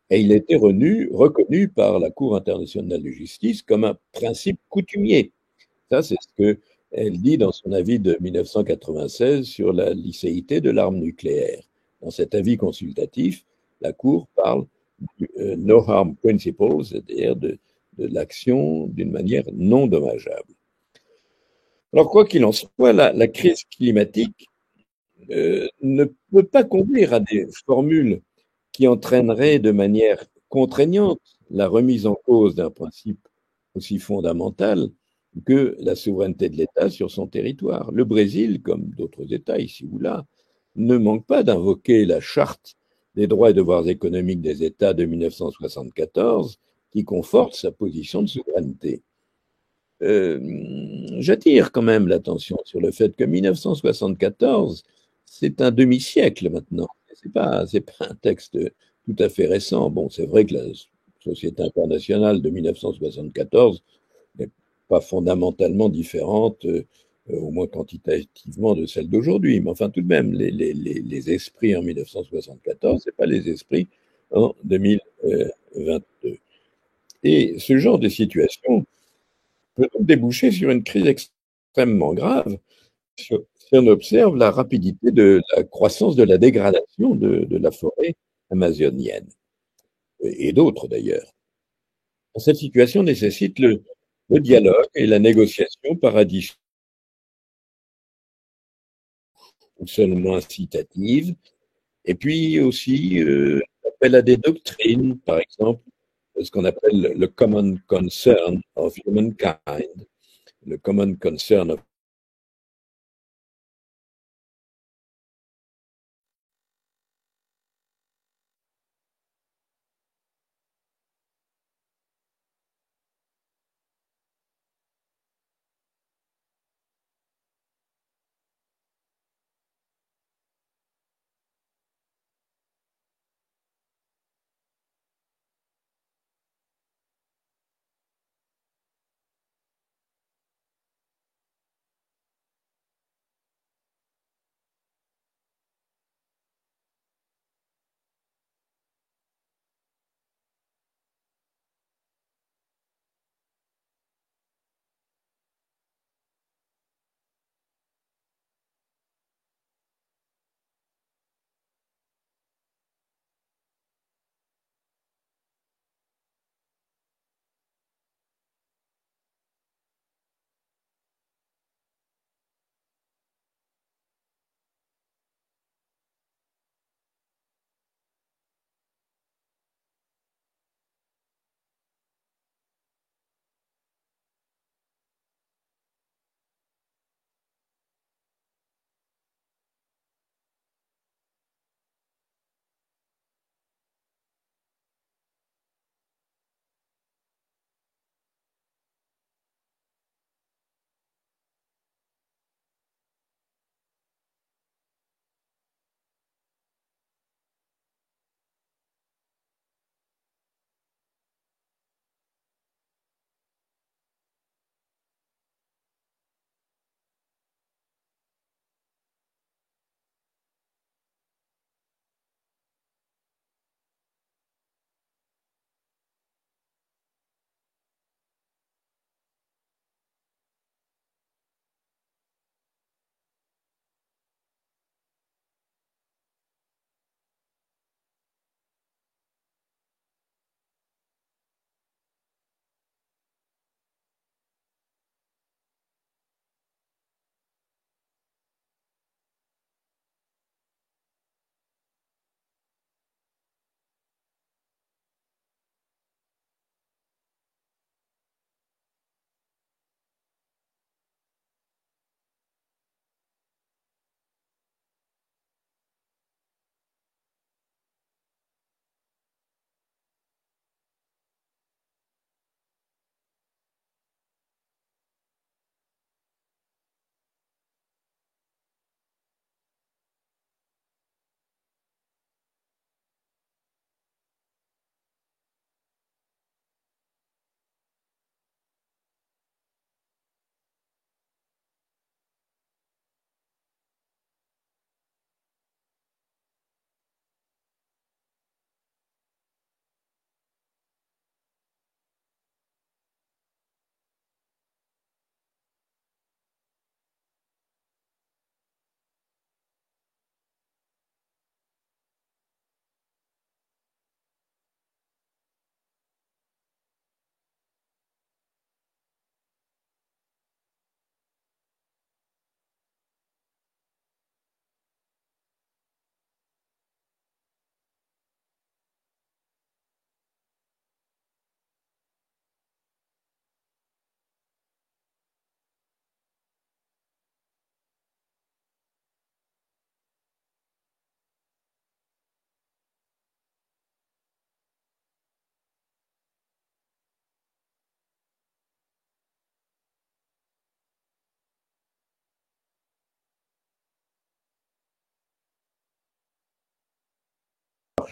Speaker 1: et il a été reconnu par la Cour internationale de justice comme un principe coutumier. Ça, c'est ce qu'elle dit dans son avis de 1996 sur la licéité de l'arme nucléaire. Dans cet avis consultatif, la Cour parle du no harm principle, c'est-à-dire de l'action d'une manière non dommageable. Alors, quoi qu'il en soit, la crise climatique ne peut pas conduire à des formules qui entraîneraient de manière contraignante la remise en cause d'un principe aussi fondamental que la souveraineté de l'État sur son territoire. Le Brésil, comme d'autres États ici ou là, ne manque pas d'invoquer la charte des droits et devoirs économiques des États de 1974 qui conforte sa position de souveraineté. J'attire quand même l'attention sur le fait que 1974, c'est un demi-siècle maintenant. C'est pas un texte tout à fait récent. Bon, c'est vrai que la Société internationale de 1974 n'est pas fondamentalement différente, au moins quantitativement, de celle d'aujourd'hui. Mais enfin, tout de même, les esprits en 1974, ce n'est pas les esprits en 2022. Et ce genre de situation peut donc déboucher sur une crise extrêmement grave si on observe la rapidité de la croissance de la dégradation de la forêt amazonienne, et d'autres d'ailleurs. Cette situation nécessite le dialogue et la négociation paradis seulement incitative, et puis aussi appel à des doctrines, par exemple, ce qu'on appelle le common concern of humankind, le common concern of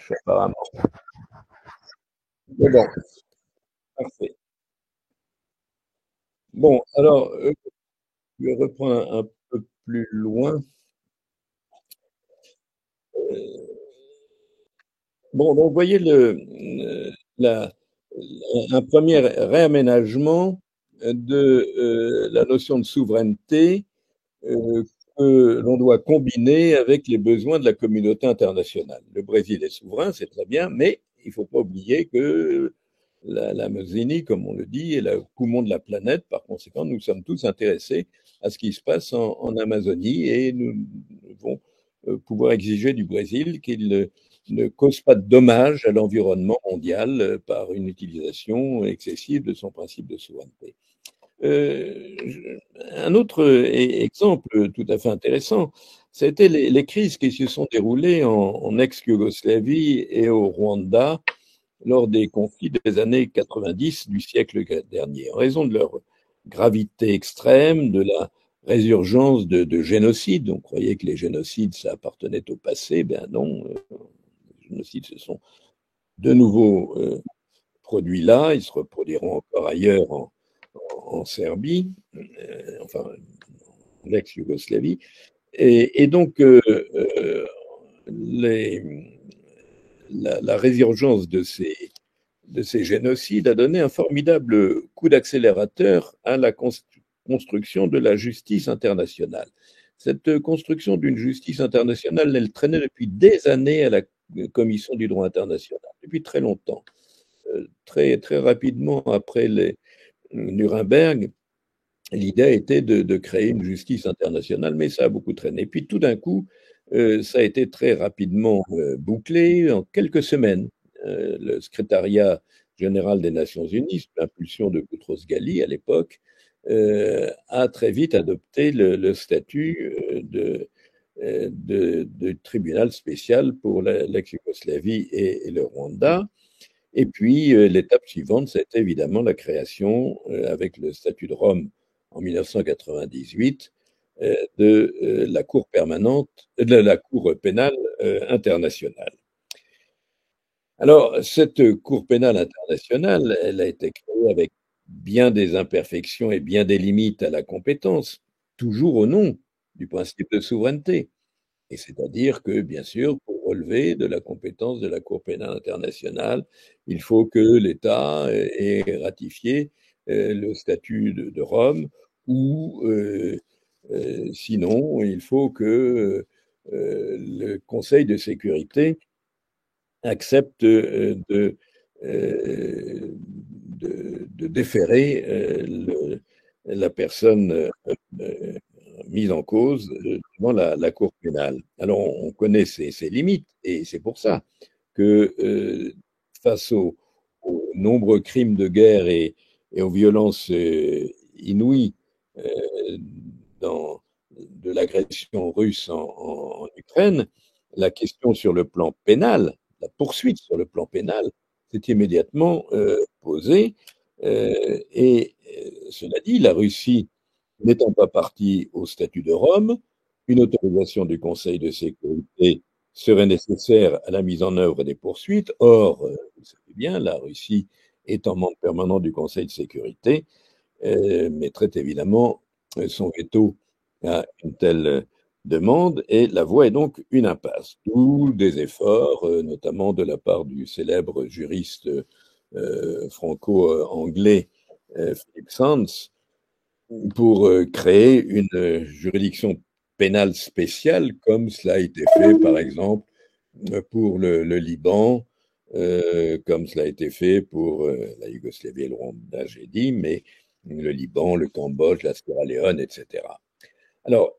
Speaker 1: marche apparemment. Mais bon, parfait. Bon, alors, je vais reprendre un peu plus loin. Euh, bon, donc, vous voyez la, un premier réaménagement de la notion de souveraineté euh, que l'on doit combiner avec les besoins de la communauté internationale. Le Brésil est souverain, c'est très bien, mais il ne faut pas oublier que l'Amazonie, comme on le dit, est le poumon de la planète. Par conséquent, nous sommes tous intéressés à ce qui se passe en Amazonie et nous devons pouvoir exiger du Brésil qu'il ne cause pas de dommages à l'environnement mondial par une utilisation excessive de son principe de souveraineté. Un autre exemple tout à fait intéressant, c'était les crises qui se sont déroulées en ex-Yougoslavie et au Rwanda lors des conflits des années 90 du siècle dernier, en raison de leur gravité extrême, de la résurgence de génocides. On croyait que les génocides, ça appartenait au passé. Ben non, les génocides se sont de nouveau produits là. Ils se reproduiront encore ailleurs en Serbie, enfin en ex-Yougoslavie. Et donc, les, la résurgence de ces génocides a donné un formidable coup d'accélérateur à la construction de la justice internationale. Cette construction d'une justice internationale, elle traînait depuis des années à la Commission du droit international, depuis très longtemps. Très rapidement après les Nuremberg, l'idée était de créer une justice internationale, mais ça a beaucoup traîné. Puis tout d'un coup, ça a été très rapidement bouclé en quelques semaines. Le secrétariat général des Nations Unies, sous l'impulsion de Boutros Ghali à l'époque, a très vite adopté le statut de tribunal spécial pour l'ex-Yougoslavie et le Rwanda. Et puis, l'étape suivante, c'était évidemment la création, avec le statut de Rome en 1998, de la Cour permanente, de la Cour pénale internationale. Alors, cette Cour pénale internationale, elle a été créée avec bien des imperfections et bien des limites à la compétence, toujours au nom du principe de souveraineté. Et c'est-à-dire que, bien sûr, pour relever de la compétence de la Cour pénale internationale, il faut que l'État ait ratifié le statut de Rome ou sinon, il faut que le Conseil de sécurité accepte de déférer la personne mise en cause devant la Cour pénale. Alors, on connaît ses limites et c'est pour ça que face aux nombreux crimes de guerre et aux violences inouïes euh, dans, de l'agression russe en Ukraine, la question sur le plan pénal, la poursuite sur le plan pénal, s'est immédiatement posée. Cela dit, la Russie n'étant pas partie au statut de Rome, une autorisation du Conseil de sécurité serait nécessaire à la mise en œuvre des poursuites. Or, vous savez bien, la Russie, étant membre permanent du Conseil de sécurité, mettrait évidemment son veto à une telle demande et la voie est donc une impasse. D'où des efforts, notamment de la part du célèbre juriste franco-anglais Philip Sands, pour créer une juridiction pénale spéciale, comme cela a été fait, par exemple, pour le Liban, comme cela a été fait pour la Yougoslavie et le Rwanda, j'ai dit, mais le Liban, le Cambodge, la Sierra Leone, etc. Alors,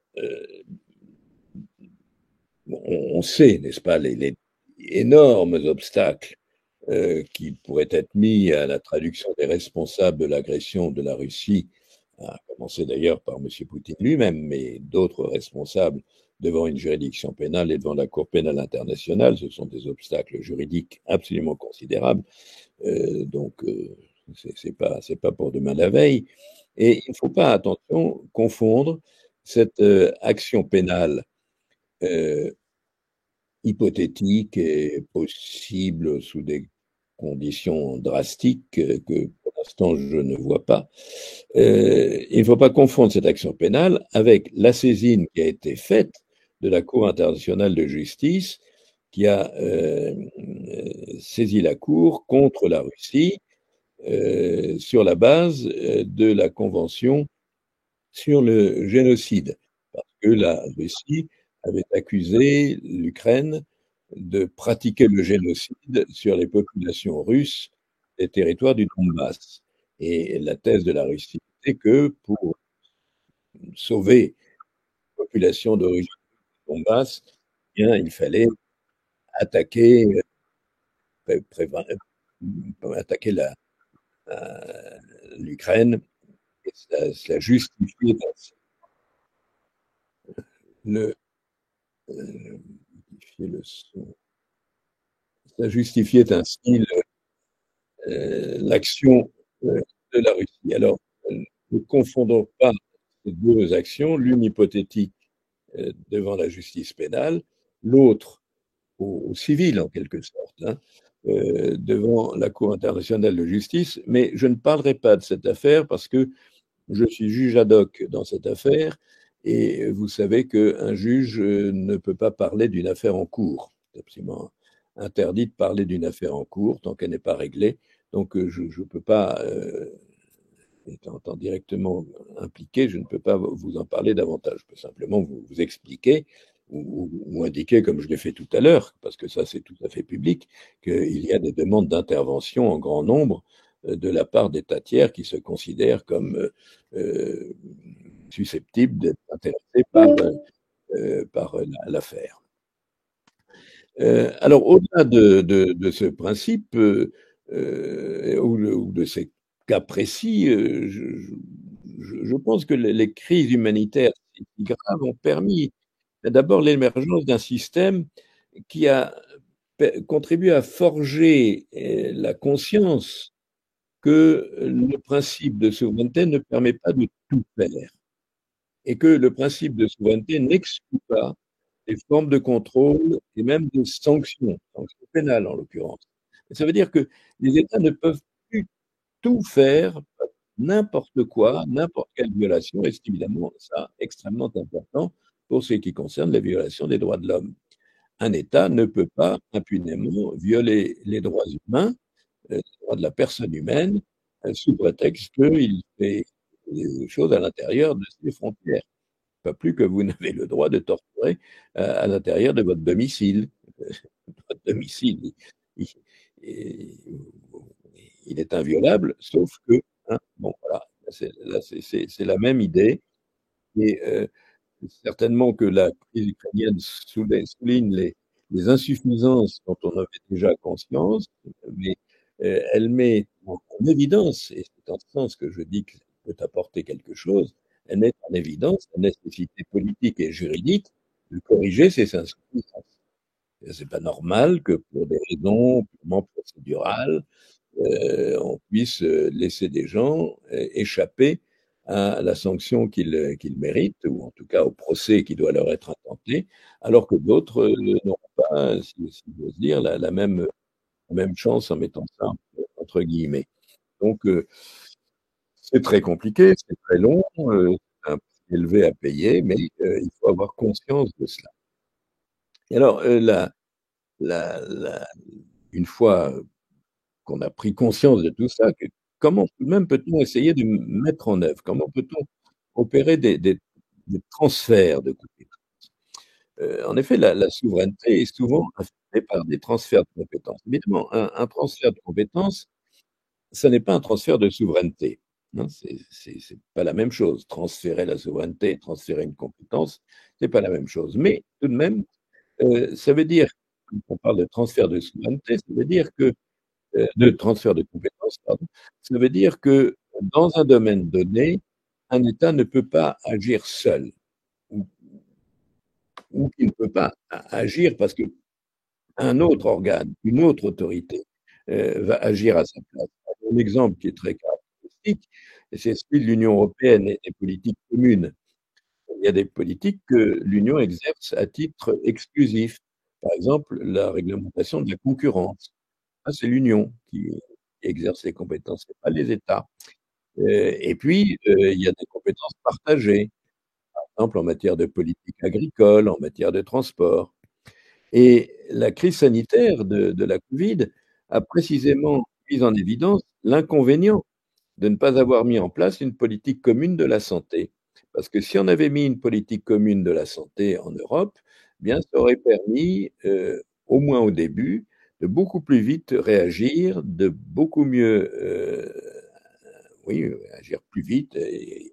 Speaker 1: on sait, n'est-ce pas, les énormes obstacles qui pourraient être mis à la traduction des responsables de l'agression de la Russie, à commencer d'ailleurs par M. Poutine lui-même, mais d'autres responsables devant une juridiction pénale et devant la Cour pénale internationale. Ce sont des obstacles juridiques absolument considérables. Donc, c'est pas pour demain la veille. Et il ne faut pas, attention, confondre cette action pénale euh, hypothétique et possible sous des conditions drastiques que pour l'instant je ne vois pas. Il ne faut pas confondre cette action pénale avec la saisine qui a été faite de la Cour internationale de justice qui a saisi la Cour contre la Russie sur la base de la Convention sur le génocide, parce que la Russie avait accusé l'Ukraine de pratiquer le génocide sur les populations russes des territoires du Donbass. Et la thèse de la Russie était que pour sauver la population d'origine du Donbass, eh bien, il fallait attaquer, attaquer l'Ukraine, et cela justifiait le, euh, le son. Ça justifiait ainsi l'action de la Russie. Alors, ne confondons pas ces deux actions, l'une hypothétique devant la justice pénale, l'autre au civil en quelque sorte, hein, devant la Cour internationale de justice. Mais je ne parlerai pas de cette affaire parce que je suis juge ad hoc dans cette affaire et vous savez qu'un juge ne peut pas parler d'une affaire en cours. C'est absolument interdit de parler d'une affaire en cours tant qu'elle n'est pas réglée. Donc je ne peux pas, étant directement impliqué, je ne peux pas vous en parler davantage. Je peux simplement vous expliquer ou indiquer, comme je l'ai fait tout à l'heure, parce que ça c'est tout à fait public, qu'il y a des demandes d'intervention en grand nombre de la part d'États tiers qui se considèrent comme euh, susceptibles d'être intéressés par l'affaire. Alors, au-delà de ce principe ou de ces cas précis, je pense que les crises humanitaires si graves ont permis d'abord l'émergence d'un système qui a contribué à forger la conscience que le principe de souveraineté ne permet pas de tout faire et que le principe de souveraineté n'exclut pas des formes de contrôle et même des sanctions, sanctions pénales en l'occurrence. Ça veut dire que les États ne peuvent plus tout faire, n'importe quoi, n'importe quelle violation, et c'est évidemment ça extrêmement important pour ce qui concerne la violation des droits de l'homme. Un État ne peut pas impunément violer les droits humains, les droits de la personne humaine, sous prétexte qu'il fait des choses à l'intérieur de ses frontières. Pas plus que vous n'avez le droit de torturer à l'intérieur de votre domicile. Votre domicile, il, il- il est inviolable, sauf que, hein, bon, voilà, c'est la même idée. Et certainement que la crise ukrainienne souligne les insuffisances dont on avait déjà conscience, mais elle met en évidence, et c'est en ce sens que je dis qu'elle peut apporter quelque chose, elle met en évidence la nécessité politique et juridique de corriger ces insuffisances. C'est pas normal que pour des raisons purement procédurales, on puisse laisser des gens échapper à la sanction qu'ils méritent, ou en tout cas au procès qui doit leur être intenté, alors que d'autres n'auront pas, si j'ose dire, la même chance en mettant ça entre guillemets. Donc, c'est très compliqué, c'est très long, c'est un prix élevé à payer, mais il faut avoir conscience de cela. Et alors, la, une fois qu'on a pris conscience de tout ça, comment même peut-on essayer de mettre en œuvre? Comment peut-on opérer des transferts de compétences? En effet, la souveraineté est souvent affectée par des transferts de compétences. Évidemment, un transfert de compétences, ce n'est pas un transfert de souveraineté. Non, c'est pas la même chose. Transférer la souveraineté, transférer une compétence, c'est pas la même chose. Mais tout de même, ça veut dire, quand on parle de transfert de souveraineté, ça veut dire que de transfert de compétences, pardon. Ça veut dire que dans un domaine donné, un État ne peut pas agir seul ou, ou qu'il ne peut pas agir parce qu'un autre organe, une autre autorité va agir à sa place. Un exemple qui est très caractéristique, c'est celui de l'Union européenne et des politiques communes. Il y a des politiques que l'Union exerce à titre exclusif. par exemple, la réglementation de la concurrence. Ça, c'est l'Union qui exerce les compétences, c'est pas les États. Et puis, il y a des compétences partagées, par exemple en matière de politique agricole, en matière de transport. Et la crise sanitaire de la Covid a précisément mis en évidence l'inconvénient de ne pas avoir mis en place une politique commune de la santé. Parce que si on avait mis une politique commune de la santé en Europe, eh bien, ça aurait permis, au moins au début, de beaucoup plus vite réagir, de beaucoup mieux, oui, agir plus vite. Et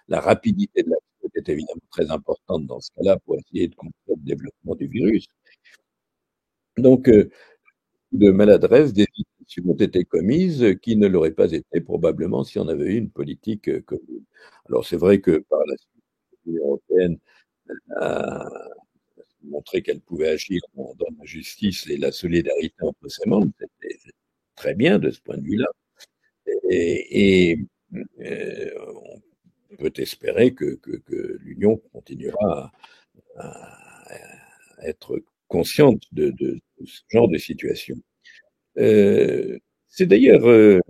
Speaker 1: la rapidité de la chose est évidemment très importante dans ce cas-là pour essayer de contrôler le développement du virus. Donc, de maladresse, des décisions ont été commises qui ne l'auraient pas été probablement si on avait eu une politique commune. Alors c'est vrai que par la suite, l'Union européenne a montré qu'elle pouvait agir dans la justice et la solidarité entre ses membres. C'était très bien de ce point de vue-là. Et on peut espérer que l'Union continuera à être consciente de ce genre de situation. C'est d'ailleurs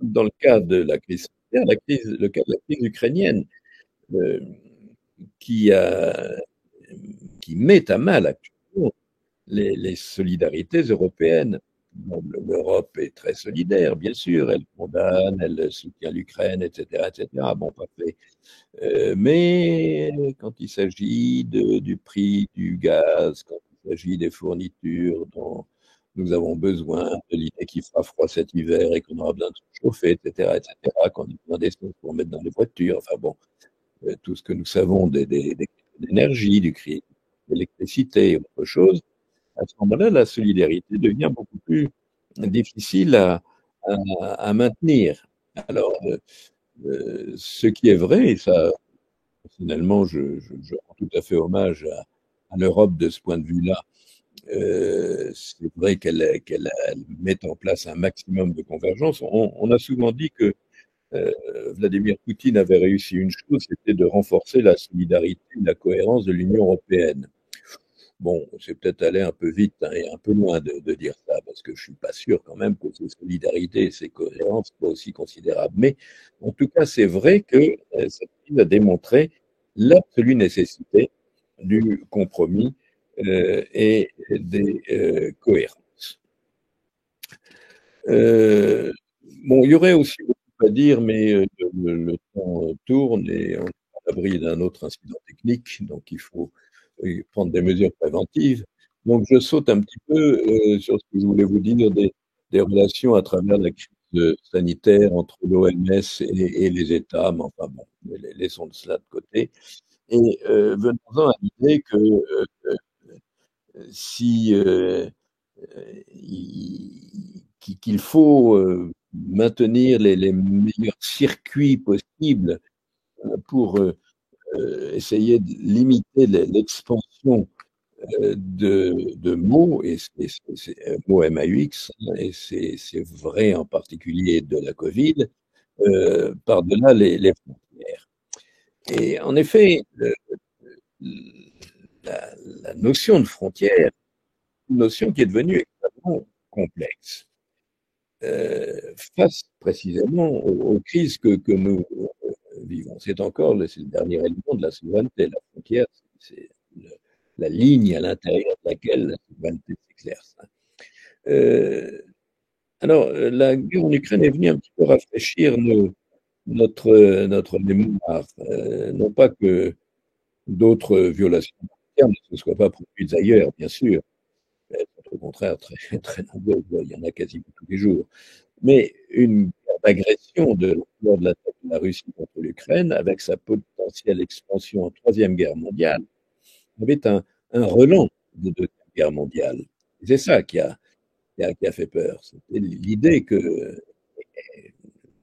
Speaker 1: dans le cas de la crise sanitaire, le cas de la crise ukrainienne, euh, qui, a, qui met à mal actuellement les solidarités européennes. Bon, l'Europe est très solidaire, bien sûr, elle condamne, elle soutient l'Ukraine, etc., etc. Bon, parfait. Mais quand il s'agit du prix du gaz, quand il s'agit des fournitures dont nous avons besoin, de l'idée qu'il fera froid cet hiver et qu'on aura besoin de se chauffer, etc., qu'on a besoin d'essence pour mettre dans les voitures, enfin bon, tout ce que nous savons des prix de l'énergie, du prix de l'électricité et autre chose, à ce moment-là, la solidarité devient beaucoup plus difficile à maintenir. Alors, ce qui est vrai, et ça, personnellement, je rends tout à fait hommage à l'Europe de ce point de vue-là. C'est vrai qu'elle met en place un maximum de convergence. On a souvent dit que euh, Vladimir Poutine avait réussi une chose, c'était de renforcer la solidarité et la cohérence de l'Union européenne. Bon, c'est peut-être allé un peu vite hein, et un peu loin de dire ça, parce que je suis pas sûr quand même que ces solidarités et ces cohérences soient aussi considérables. Mais en tout cas, c'est vrai que cette crise a démontré l'absolue nécessité du compromis et des cohérences. Euh, bon, il y aurait aussi beaucoup à dire, mais le temps tourne et on est à l'abri d'un autre incident technique, donc il faut prendre des mesures préventives. Donc je saute un petit peu sur ce que je voulais vous dire des relations à travers la crise sanitaire entre l'OMS et les États, mais enfin bon, laissons cela de côté. Et venons-en à l'idée que si qu'il faut maintenir les meilleurs circuits possibles pour essayer de limiter l'expansion de mots, et c'est mots MAUX, hein, et c'est vrai en particulier de la Covid, par-delà les frontières. Et en effet, la notion de frontière, une notion qui est devenue extrêmement complexe. Face précisément aux crises que nous vivons. C'est le dernier élément de la souveraineté. La frontière, c'est la ligne à l'intérieur de laquelle la souveraineté s'exerce. Euh, la guerre en Ukraine est venue un petit peu rafraîchir notre mémoire. Non pas que d'autres violations de frontières ne se soient pas produites ailleurs, bien sûr. Au contraire, très, très nombreuses. Il y en a quasiment tous les jours. Mais une guerre d'agression de l'ampleur de l'attaque de la Russie contre l'Ukraine, avec sa potentielle expansion en Troisième Guerre mondiale, avait un relent de Deuxième Guerre mondiale. C'est ça qui a fait peur. C'était l'idée que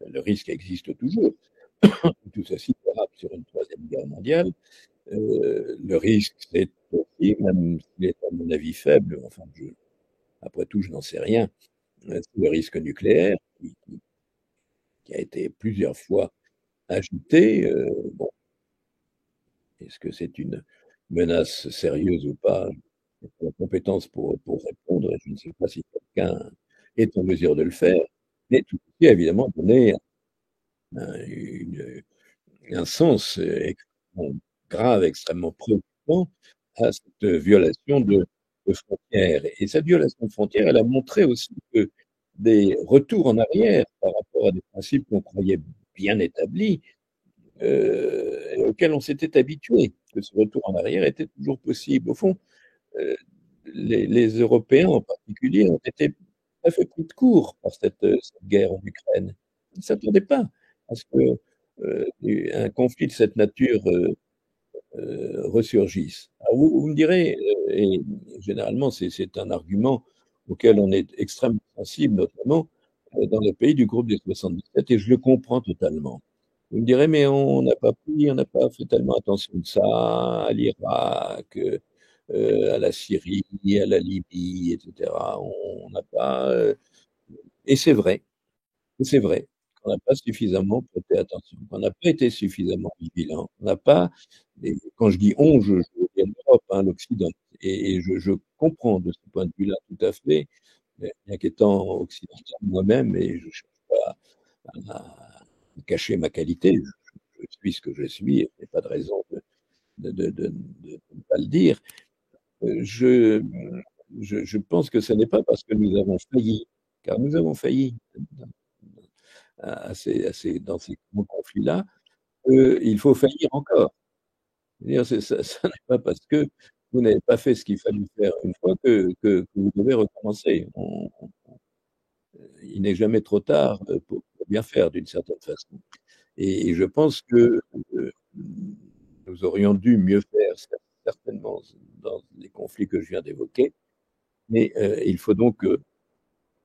Speaker 1: le risque existe toujours. Tout ceci sera sur une Troisième Guerre mondiale. Le risque, c'est aussi, même s'il est à mon avis faible, enfin, après tout, je n'en sais rien, c'est le risque nucléaire qui a été plusieurs fois agité. Bon, est-ce que c'est une menace sérieuse ou pas? la compétence pour répondre. Je ne sais pas si quelqu'un est en mesure de le faire, mais tout ceci a évidemment donné une un sens extrêmement grave, extrêmement préoccupant à cette violation de frontières. Et cette violation de frontières, elle a montré aussi que des retours en arrière par rapport à des principes qu'on croyait bien établis, et auxquels on s'était habitué, que ce retour en arrière était toujours possible. Au fond, euh, les Européens en particulier ont été tout à fait pris de court par cette guerre en Ukraine. Ils ne s'attendaient pas à ce que un conflit de cette nature ressurgisse. Alors vous me direz, et généralement c'est un argument auquel on est extrêmement sensible, notamment dans les pays du groupe des 77, et je le comprends totalement. Vous me direz, mais on n'a pas fait tellement attention de ça à l'Irak, à la Syrie, à la Libye, etc. On n'a pas, et c'est vrai qu'on n'a pas suffisamment prêté attention, qu'on n'a pas été suffisamment vigilant. On n'a pas, et quand je dis on, je veux dire l'Europe, hein, l'Occident. Et je comprends de ce point de vue-là tout à fait, bien qu'étant occidental moi-même, et je ne cherche pas à cacher ma qualité, je suis ce que je suis, et je n'ai pas de raison de ne pas le dire. Je, je pense que ce n'est pas parce que nous avons failli, car nous avons failli dans ces grands conflits-là, qu'il faut faillir encore. C'est-à-dire, ça n'est pas parce que vous n'avez pas fait ce qu'il fallait faire une fois que vous devez recommencer. Il n'est jamais trop tard pour bien faire d'une certaine façon. Et je pense que nous aurions dû mieux faire, certainement, dans les conflits que je viens d'évoquer, mais il faut donc,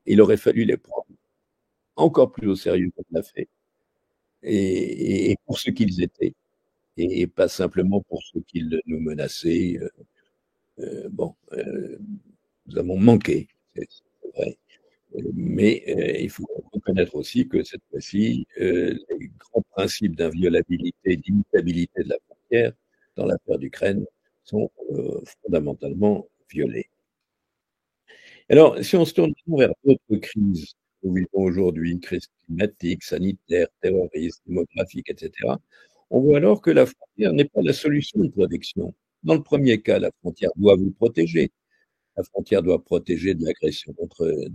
Speaker 1: il aurait fallu les prendre encore plus au sérieux qu'on l'a fait, et pour ce qu'ils étaient, et pas simplement pour ce qu'ils nous menaçaient. Bon, nous avons manqué, c'est vrai. Mais il faut reconnaître aussi que cette fois-ci, les grands principes d'inviolabilité, d'immutabilité de la frontière dans l'affaire d'Ukraine sont fondamentalement violés. Alors, si on se tourne vers d'autres crises que nous vivons aujourd'hui, une crise climatique, sanitaire, terroriste, démographique, etc., on voit alors que la frontière n'est pas la solution de protection. Dans le premier cas, la frontière doit vous protéger. La frontière doit protéger de l'agression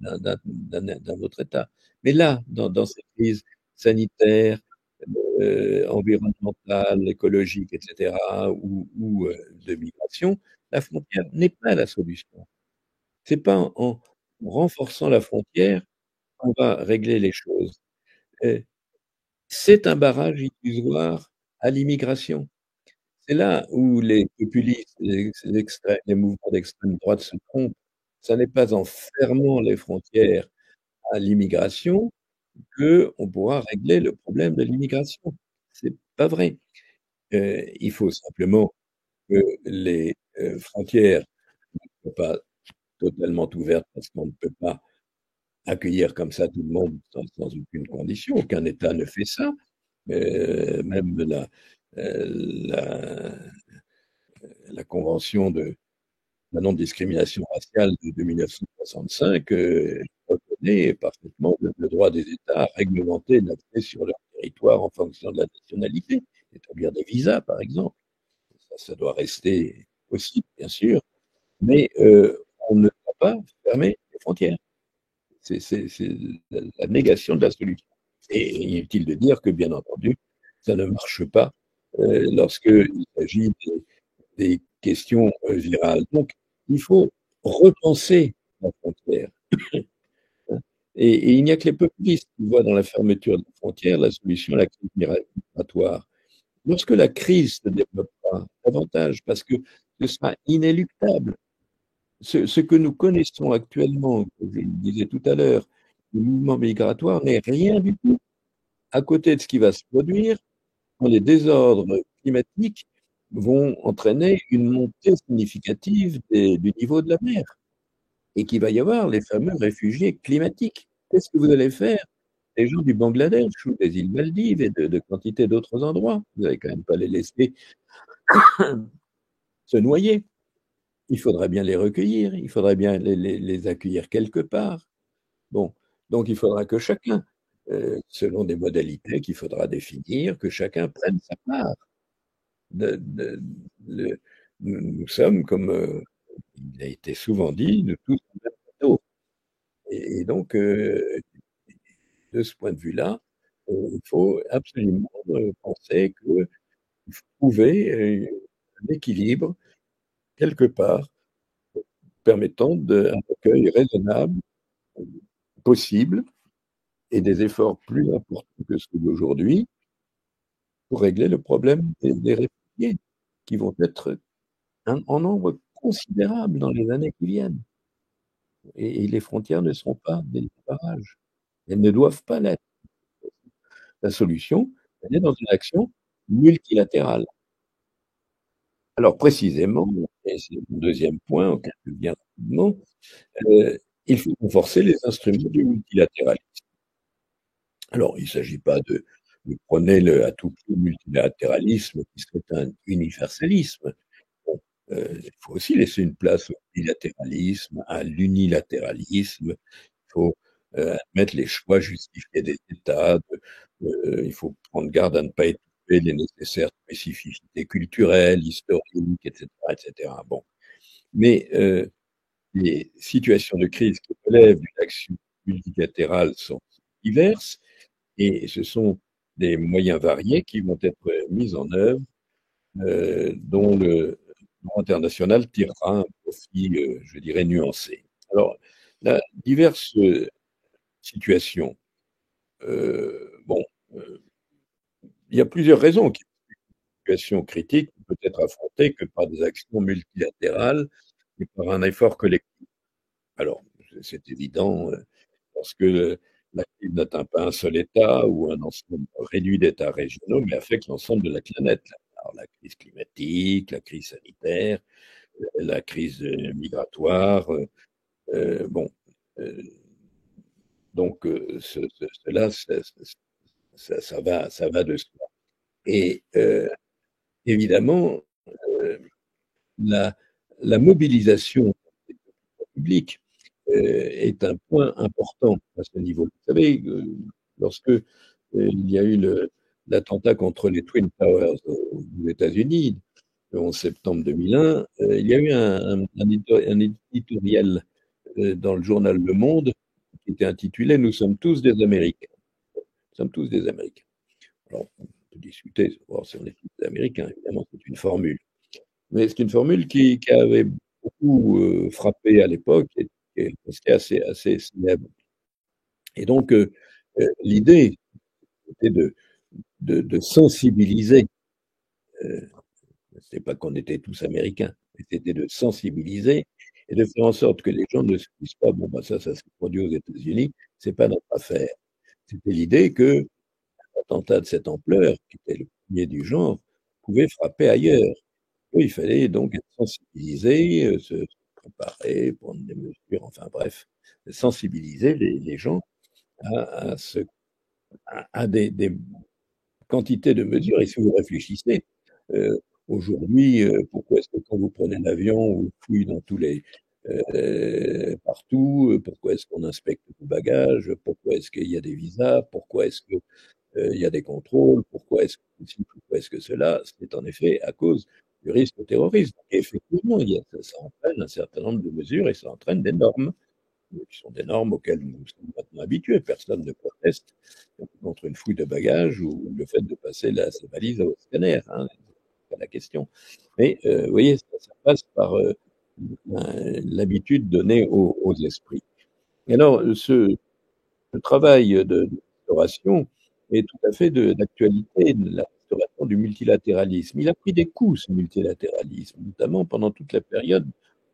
Speaker 1: d'un autre État. Mais là, dans ces crises sanitaires, environnementales, écologiques, etc., ou de migration, la frontière n'est pas la solution. C'est pas en renforçant la frontière qu'on va régler les choses. Heu, c'est un barrage illusoire à l'immigration. C'est là où les populistes, les mouvements d'extrême droite se trompent. Ça n'est pas en fermant les frontières à l'immigration qu'on pourra régler le problème de l'immigration. C'est pas vrai. Il faut simplement que les frontières ne soient pas totalement ouvertes parce qu'on ne peut pas accueillir comme ça tout le monde sans aucune condition. Aucun État ne fait ça. Même la, la Convention de la non-discrimination raciale de 1965 reconnaît parfaitement le droit des États à réglementer l'accès sur leur territoire en fonction de la nationalité, établir des visas, par exemple. Ça doit rester possible, bien sûr, mais on ne doit pas fermer les frontières. C'est la négation de la solution. Et inutile de dire que, bien entendu, ça ne marche pas lorsqu'il s'agit des questions virales. Donc, il faut repenser la frontière. Et il n'y a que les populistes qui voient dans la fermeture des frontières la solution à la crise migratoire. Lorsque la crise se développera davantage, parce que ce sera inéluctable, ce que nous connaissons actuellement, que je le disais tout à l'heure, le mouvement migratoire n'est rien du tout à côté de ce qui va se produire quand les désordres climatiques vont entraîner une montée significative du niveau de la mer et qu'il va y avoir les fameux réfugiés climatiques. Qu'est-ce que vous allez faire, les gens du Bangladesh ou des îles Maldives et de quantité d'autres endroits? Vous n'allez quand même pas les laisser se noyer. il faudrait bien les recueillir, il faudrait bien les accueillir quelque part. Bon, donc il faudra que chacun, selon des modalités qu'il faudra définir, que chacun prenne sa part. Le nous sommes comme, il a été souvent dit, nous tous dans le même bateau et donc de ce point de vue-là, il faut absolument, penser qu'il faut trouver, un équilibre quelque part permettant un accueil raisonnable, possible et des efforts plus importants que ceux d'aujourd'hui pour régler le problème des réfugiés qui vont être en nombre considérable dans les années qui viennent et les frontières ne seront pas des barrages. Elles ne doivent pas l'être. La solution, elle est dans une action multilatérale. Alors précisément, et c'est mon deuxième point auquel je viens rapidement, il faut renforcer les instruments du multilatéralisme. Alors, il ne s'agit pas de prôner à tout prix le multilatéralisme qui serait un universalisme. Bon, il faut aussi laisser une place au bilatéralisme, à l'unilatéralisme. Il faut admettre les choix justifiés des États. Il faut prendre garde à ne pas étouffer les nécessaires spécificités culturelles, historiques, etc., etc. Bon, mais les situations de crise qui relèvent d'une action multilatérale sont diverses et ce sont des moyens variés qui vont être mis en œuvre, dont le droit international tirera un profit, je dirais, nuancé. Alors, la diverses situations, bon, il y a plusieurs raisons qui une situation critique ne peut être affrontée que par des actions multilatérales et par un effort collectif. Alors, c'est évident, parce que la crise n'atteint pas un seul État ou un ensemble réduit d'États régionaux, mais affecte l'ensemble de la planète. Alors, la crise climatique, la crise sanitaire, la crise migratoire, bon, euh, donc cela, ça va de soi. Et évidemment, euh, la, la mobilisation publique est un point important à ce niveau. Vous savez, lorsque il y a eu l'attentat contre les Twin Towers aux États-Unis, le 11 septembre 2001, il y a eu un éditorial dans le journal Le Monde qui était intitulé Nous sommes tous des Américains. Nous sommes tous des Américains. Alors, on peut discuter, savoir si on est tous des Américains, évidemment, c'est une formule. Mais c'est une formule qui avait beaucoup frappé à l'époque et qui est restée assez célèbre. Et donc, l'idée était de sensibiliser, euh, c'est pas qu'on était tous américains, mais c'était de sensibiliser et de faire en sorte que les gens ne se disent pas, bon, bah, ça s'est produit aux États-Unis, c'est pas notre affaire. C'était l'idée que un attentat de cette ampleur, qui était le premier du genre, pouvait frapper ailleurs. Il fallait donc être sensibilisé, se préparer, prendre des mesures, enfin bref, sensibiliser les gens à, ce, à des quantités de mesures. Et si vous réfléchissez, euh, aujourd'hui, pourquoi est-ce que quand vous prenez l'avion, vous fouillez dans tous les partout, pourquoi est-ce qu'on inspecte vos bagages, pourquoi est-ce qu'il y a des visas, pourquoi est-ce que il y a des contrôles, pourquoi est-ce que ceci, pourquoi est-ce que cela? C'est en effet à cause du risque terroriste. Et effectivement, ça entraîne un certain nombre de mesures et ça entraîne des normes, qui sont des normes auxquelles nous sommes maintenant habitués. Personne ne proteste contre une fouille de bagages ou le fait de passer ses valises au scanner, hein, c'est pas la question. Mais vous voyez, ça passe par l'habitude donnée aux esprits. Et alors, le travail de restauration est tout à fait d'actualité, de la restauration du multilatéralisme. Il a pris des coups, ce multilatéralisme, notamment pendant toute la période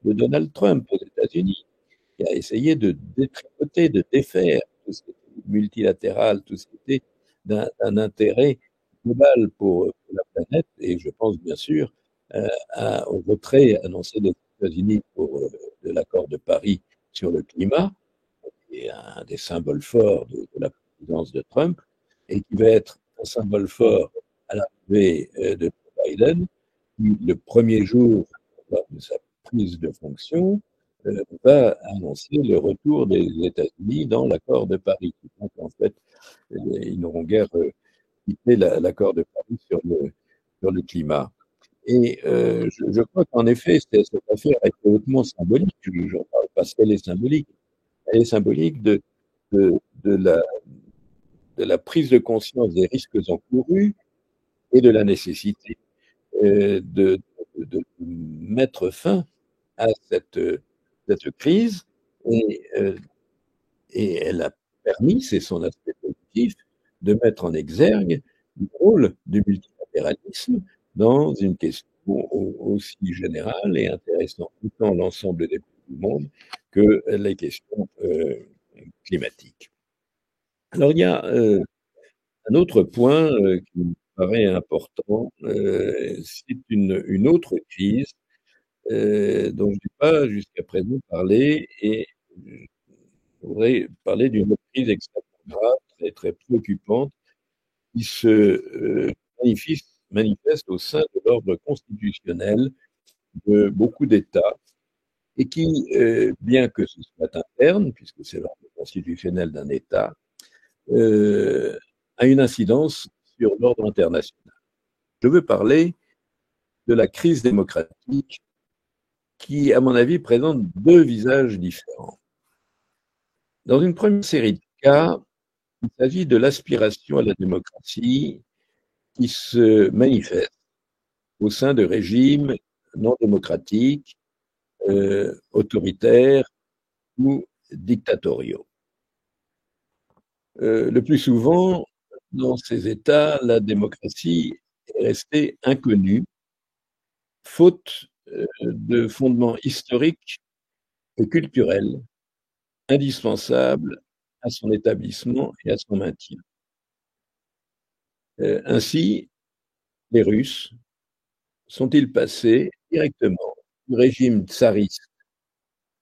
Speaker 1: de Donald Trump aux États-Unis, qui a essayé de détricoter, de défaire tout ce qui était multilatéral, tout ce qui était d'un intérêt global pour la planète. Et je pense bien sûr au retrait annoncé des États-Unis de l'accord de Paris sur le climat, est un des symboles forts de la présidence de Trump et qui va être un symbole fort à l'arrivée de Biden, qui, le premier jour de sa prise de fonction, va annoncer le retour des États-Unis dans l'accord de Paris. Donc, en fait, ils n'auront guère quitté l'accord de Paris sur le climat. Et je crois qu'en effet, cette affaire est hautement symbolique. J'en parle parce qu'elle est symbolique. Elle est symbolique de, de la, de la prise de conscience des risques encourus et de la nécessité de mettre fin à cette crise. Et, et elle a permis, c'est son aspect positif, de mettre en exergue le rôle du multilatéralisme dans une question aussi générale et intéressant autant l'ensemble des pays du monde que les questions climatiques. Alors il y a un autre point qui me paraît important, c'est une autre crise dont je n'ai pas jusqu'à présent parlé et je voudrais parler d'une autre crise extrêmement grave, très, très préoccupante, qui se manifeste au sein de l'ordre constitutionnel de beaucoup d'États et qui, bien que ce soit interne, puisque c'est l'ordre constitutionnel d'un État, a une incidence sur l'ordre international. Je veux parler de la crise démocratique qui, à mon avis, présente deux visages différents. Dans une première série de cas, il s'agit de l'aspiration à la démocratie qui se manifeste au sein de régimes non démocratiques, autoritaires ou dictatoriaux. Le plus souvent, dans ces États, la démocratie est restée inconnue, faute de fondements historiques et culturels indispensables à son établissement et à son maintien. Ainsi, les Russes sont-ils passés directement du régime tsariste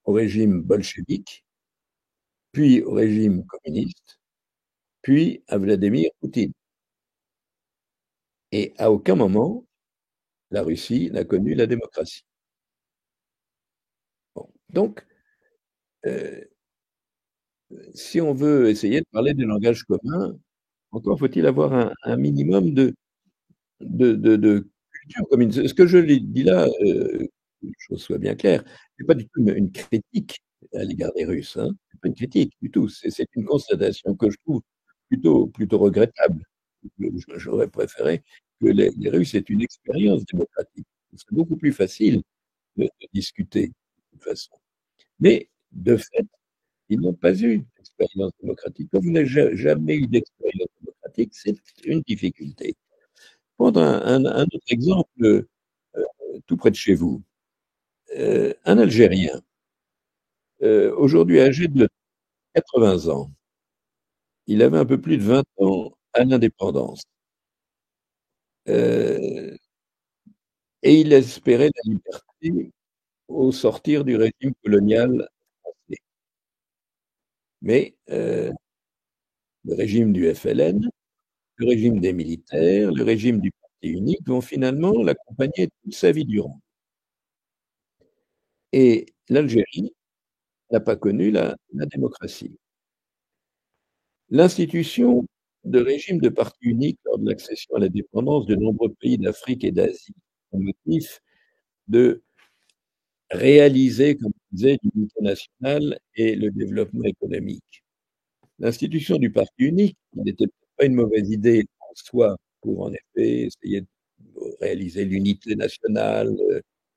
Speaker 1: au régime bolchevique, puis au régime communiste, puis à Vladimir Poutine. Et à aucun moment, la Russie n'a connu la démocratie. Bon. Donc, euh, si on veut essayer de parler du langage commun, encore faut-il avoir un minimum de culture commune. Ce que je dis là, que les choses soient bien claires, c'est pas du tout une critique à l'égard des Russes, hein. C'est pas une critique du tout. C'est une constatation que je trouve plutôt regrettable. J'aurais préféré que les Russes aient une expérience démocratique. C'est beaucoup plus facile de discuter de toute façon. Mais de fait, ils n'ont pas eu d'expérience démocratique. Quand vous n'avez jamais eu d'expérience démocratique, c'est une difficulté. Prendre un autre exemple tout près de chez vous. Un Algérien, aujourd'hui âgé de 80 ans, il avait un peu plus de 20 ans à l'indépendance. Et il espérait la liberté au sortir du régime colonial français. Mais le régime du FLN, le régime des militaires, le régime du parti unique vont finalement l'accompagner toute sa vie durant. Et l'Algérie n'a pas connu la démocratie. L'institution de régime de parti unique lors de l'accession à la dépendance de nombreux pays d'Afrique et d'Asie, au motif de réaliser, comme je disais, l'unité nationale et le développement économique. L'institution du parti unique, qui n'était pas une mauvaise idée en soi pour en effet essayer de réaliser l'unité nationale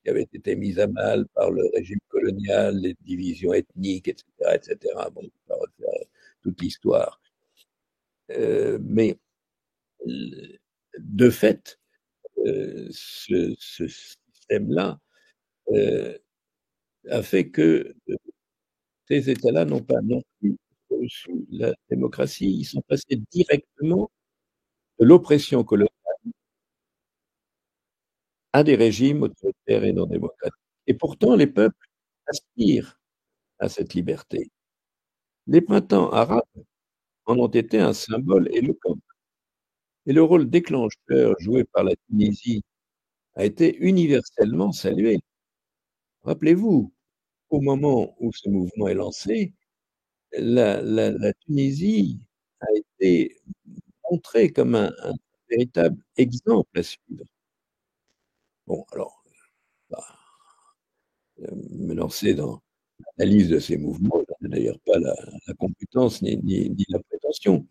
Speaker 1: qui avait été mise à mal par le régime colonial, les divisions ethniques, etc., etc. Bon, on ne peut pas refaire toute l'histoire. Mais de fait, ce système-là a fait que ces États-là n'ont pas non plus reçu la démocratie, ils sont passés directement de l'oppression coloniale à des régimes autoritaires et non démocratiques. Et pourtant, les peuples aspirent à cette liberté. Les printemps arabes en ont été un symbole éloquent. Et le rôle déclencheur joué par la Tunisie a été universellement salué. Rappelez-vous, au moment où ce mouvement est lancé, la Tunisie a été montrée comme un véritable exemple à suivre. Bon, alors, bah, me lancer dans l'analyse de ces mouvements, je n'ai d'ailleurs pas la compétence ni la prétention.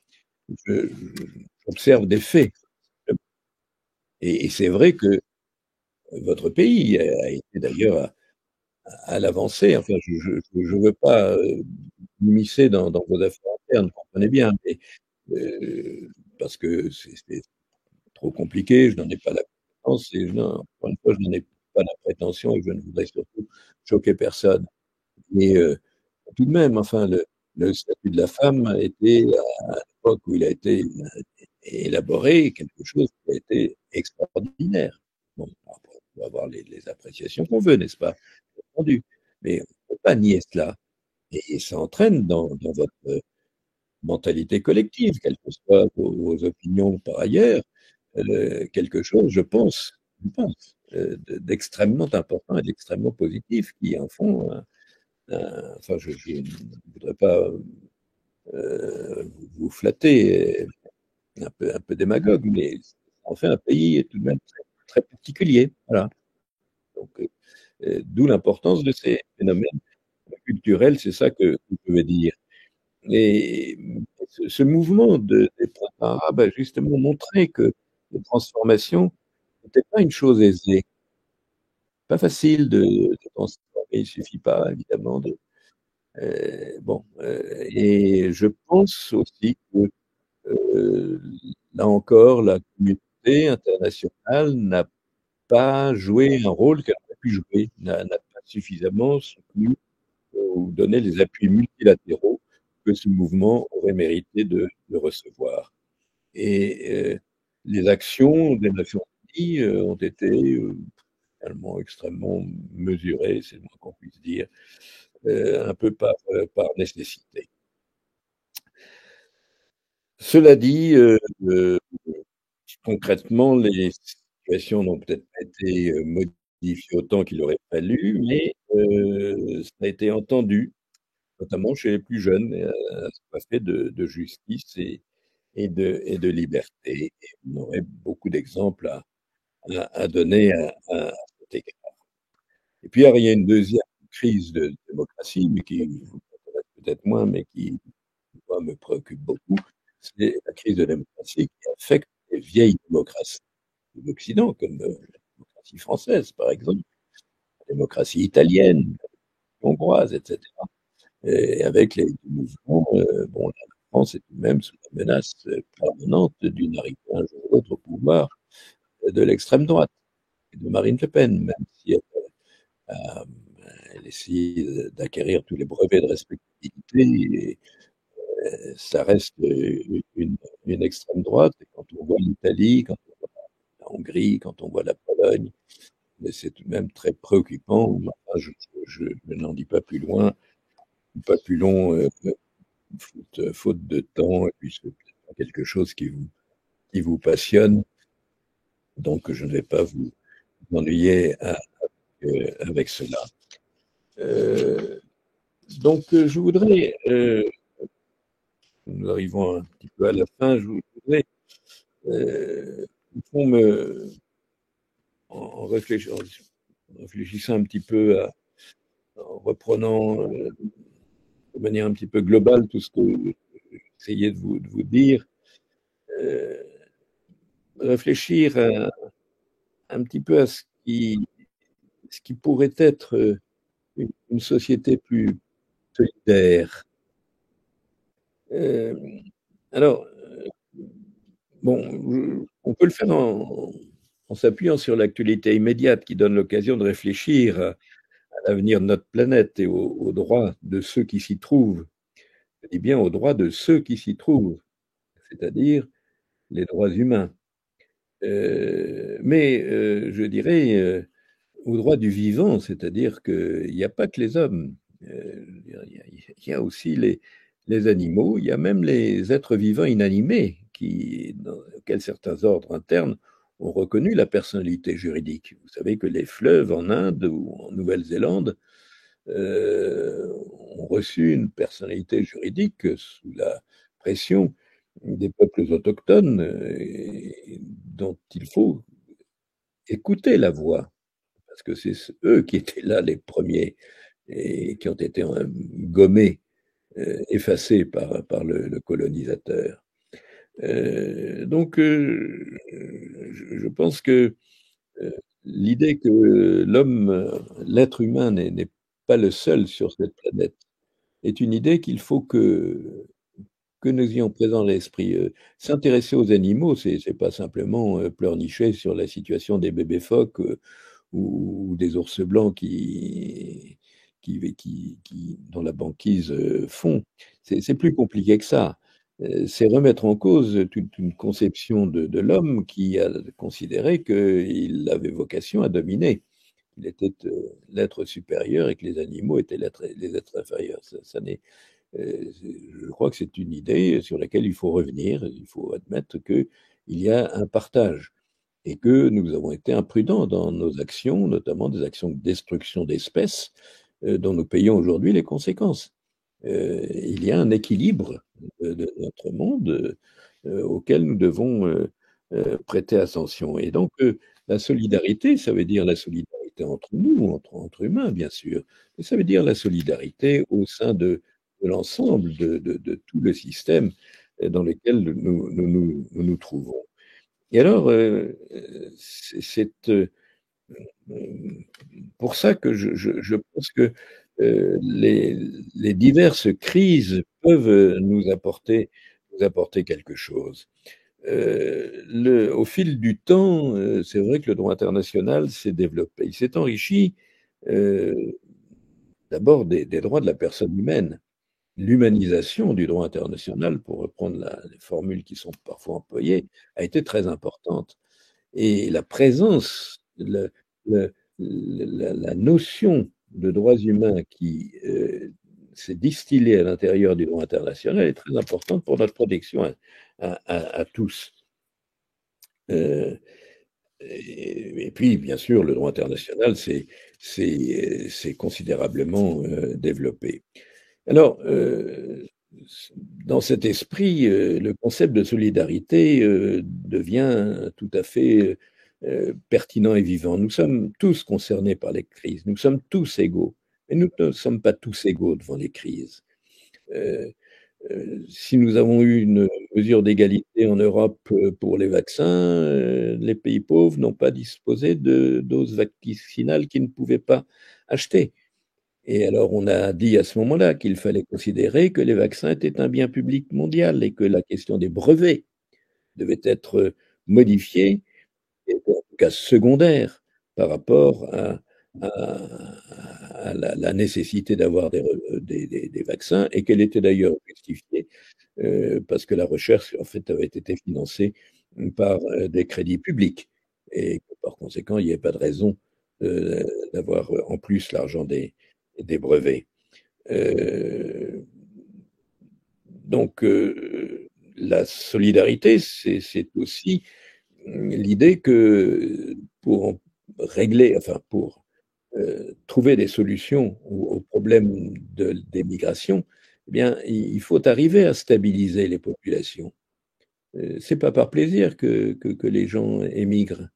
Speaker 1: J'observe des faits. Et c'est vrai que votre pays a été d'ailleurs à l'avancée. Enfin, je veux pas, m'immiscer dans vos affaires internes, comprenez bien, mais, parce que c'est trop compliqué, je n'en ai pas la compétence et non, encore une fois, je n'en ai pas la prétention et je ne voudrais surtout choquer personne. Mais, tout de même, enfin, le statut de la femme a été, à l'époque où il a été, élaboré, quelque chose qui a été extraordinaire. Bon, après, on peut avoir les appréciations qu'on veut, n'est-ce pas? Bien entendu. Mais on ne peut pas nier cela et ça entraîne dans votre mentalité collective, quelles que soient vos opinions par ailleurs, quelque chose, je pense, d'extrêmement important et d'extrêmement positif qui en font enfin, je ne voudrais pas vous flatter, un peu démagogue, mais ça en fait un pays tout de même très, très particulier. Voilà. Donc, d'où l'importance de ces phénomènes culturels, c'est ça que je veux dire. Et ce mouvement des printemps arabes a justement montré que les transformations n'étaient pas une chose aisée, pas facile de transformer. Il suffit pas évidemment de bon, et je pense aussi que, heu, là encore, la communauté internationale n'a pas joué un rôle qu'elle aurait pu jouer, n'a pas suffisamment soutenu ou donné les appuis multilatéraux que ce mouvement aurait mérité de recevoir. Et les actions des Nations unies, ont été, finalement extrêmement mesurées, c'est le moins qu'on puisse dire, un peu par nécessité. Cela dit, concrètement, les situations n'ont peut-être pas été, modifiées autant qu'il aurait fallu, mais ça a été entendu, notamment chez les plus jeunes, soifés de justice et de liberté. Et on aurait beaucoup d'exemples à donner à cet égard. Et puis alors, il y a une deuxième crise de démocratie, mais qui vous intéresse peut-être moins, mais qui, moi, me préoccupe beaucoup, c'est la crise de démocratie qui affecte les vieilles démocraties de l'Occident, comme, la démocratie française, par exemple, la démocratie italienne, hongroise, et cetera. Et avec les mouvements, bon, la France est tout de même sous la menace, permanente d'une arrivée un jour ou l'autre au pouvoir, de l'extrême droite et de Marine Le Pen, même si a elle essaye d'acquérir tous les brevets de respectabilité et ça reste, une extrême droite et quand on voit l'Italie, quand on voit la Hongrie, quand on voit la Pologne, mais c'est tout de même très préoccupant. Enfin, je n'en dis pas plus loin, pas plus long, faute de temps et puis c'est peut-être pas quelque chose qui vous passionne, donc je ne vais pas vous ennuyer avec cela. Heu, donc je voudrais, nous arrivons un petit peu à la fin, je voudrais, au fond en réfléchissant un petit peu en reprenant, de manière un petit peu globale tout ce que j'essayais de vous dire, heu, réfléchir un petit peu à ce qui pourrait être, une société plus solidaire. Hem, alors, bon, on peut le faire en s'appuyant sur l'actualité immédiate qui donne l'occasion de réfléchir à l'avenir de notre planète et aux droits de ceux qui s'y trouvent. Je dis bien aux droits de ceux qui s'y trouvent, c'est-à-dire les droits humains. Mais je dirais, aux droits du vivant, c'est-à-dire qu'il n'y a pas que les hommes. Je veux dire, il y a aussi les animaux, il y a même les êtres vivants inanimés auxquels certains ordres internes ont reconnu la personnalité juridique. Vous savez que les fleuves en Inde ou en Nouvelle-Zélande ont reçu une personnalité juridique sous la pression des peuples autochtones dont il faut écouter la voix, parce que c'est eux qui étaient là les premiers et qui ont été gommés, effacés par le colonisateur. Je pense que l'idée que l'être humain n'est pas le seul sur cette planète, est une idée qu'il faut que nous ayons présent à l'esprit. S'intéresser aux animaux, c'est pas simplement pleurnicher sur la situation des bébés phoques ou des ours blancs dont la banquise fond. C'est plus compliqué que ça. C'est remettre en cause toute une conception de l'homme qui a considéré qu'il avait vocation à dominer. Il était l'être supérieur et que les animaux étaient les êtres inférieurs. Je crois que c'est une idée sur laquelle il faut revenir. Il faut admettre qu'il y a un partage et que nous avons été imprudents dans nos actions, notamment des actions de destruction d'espèces dont nous payons aujourd'hui les conséquences. Il y a un équilibre de notre monde auquel nous devons prêter attention. Et donc, la solidarité, ça veut dire la solidarité entre nous, entre humains, bien sûr, mais ça veut dire la solidarité au sein de l'ensemble de tout le système dans lequel nous trouvons. Et alors, c'est pour ça que je pense que les diverses crises peuvent nous apporter quelque chose. Au fil du temps, c'est vrai que le droit international s'est développé. Il s'est enrichi euh, d'abord des droits de la personne humaine. L'humanisation du droit international, pour reprendre les formules qui sont parfois employées, a été très importante. Et la présence, la notion de droits humains qui s'est distillée à l'intérieur du droit international est très importante pour notre protection à tous. Euh, et puis, bien sûr, le droit international s'est considérablement développé. Alors, dans cet esprit, le concept de solidarité devient tout à fait pertinent et vivant. Nous sommes tous concernés par les crises, nous sommes tous égaux, mais nous ne sommes pas tous égaux devant les crises. Euh, si nous avons eu une mesure d'égalité en Europe pour les vaccins, les pays pauvres n'ont pas disposé de doses vaccinales qu'ils ne pouvaient pas acheter. Et alors, on a dit à ce moment-là qu'il fallait considérer que les vaccins étaient un bien public mondial et que la question des brevets devait être modifiée, et en tout cas secondaire, par rapport à la nécessité d'avoir des vaccins, et qu'elle était d'ailleurs justifiée parce que la recherche, en fait, avait été financée par des crédits publics, et que par conséquent, il n'y avait pas de raison euh, d'avoir en plus l'argent des brevets. Euh, la solidarité, c'est aussi l'idée que pour régler, enfin pour trouver des solutions aux problèmes des migrations, eh bien, il faut arriver à stabiliser les populations. C'est pas par plaisir que les gens émigrent.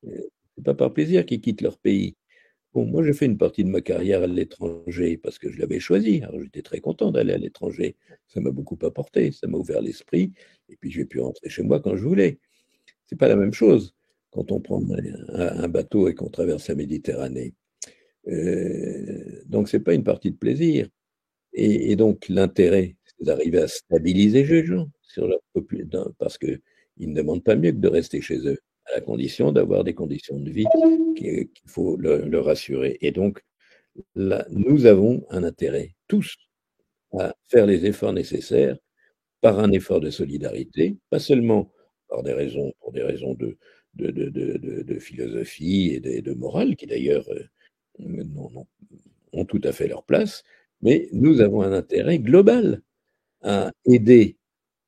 Speaker 1: Euh, C'est pas par plaisir qu'ils quittent leur pays. Bon, moi, j'ai fait une partie de ma carrière à l'étranger parce que je l'avais choisi. Alors, j'étais très content d'aller à l'étranger. Ça m'a beaucoup apporté, ça m'a ouvert l'esprit. Et puis, j'ai pu rentrer chez moi quand je voulais. C'est pas la même chose quand on prend un bateau et qu'on traverse la Méditerranée. Donc, c'est pas une partie de plaisir. Et donc, l'intérêt, c'est d'arriver à stabiliser les gens sur parce qu'ils ne demandent pas mieux que de rester chez eux, à la condition d'avoir des conditions de vie qu'il faut leur assurer. Et donc, là, nous avons un intérêt, tous, à faire les efforts nécessaires par un effort de solidarité, pas seulement pour des raisons de philosophie et de morale, qui d'ailleurs ont tout à fait leur place, mais nous avons un intérêt global à aider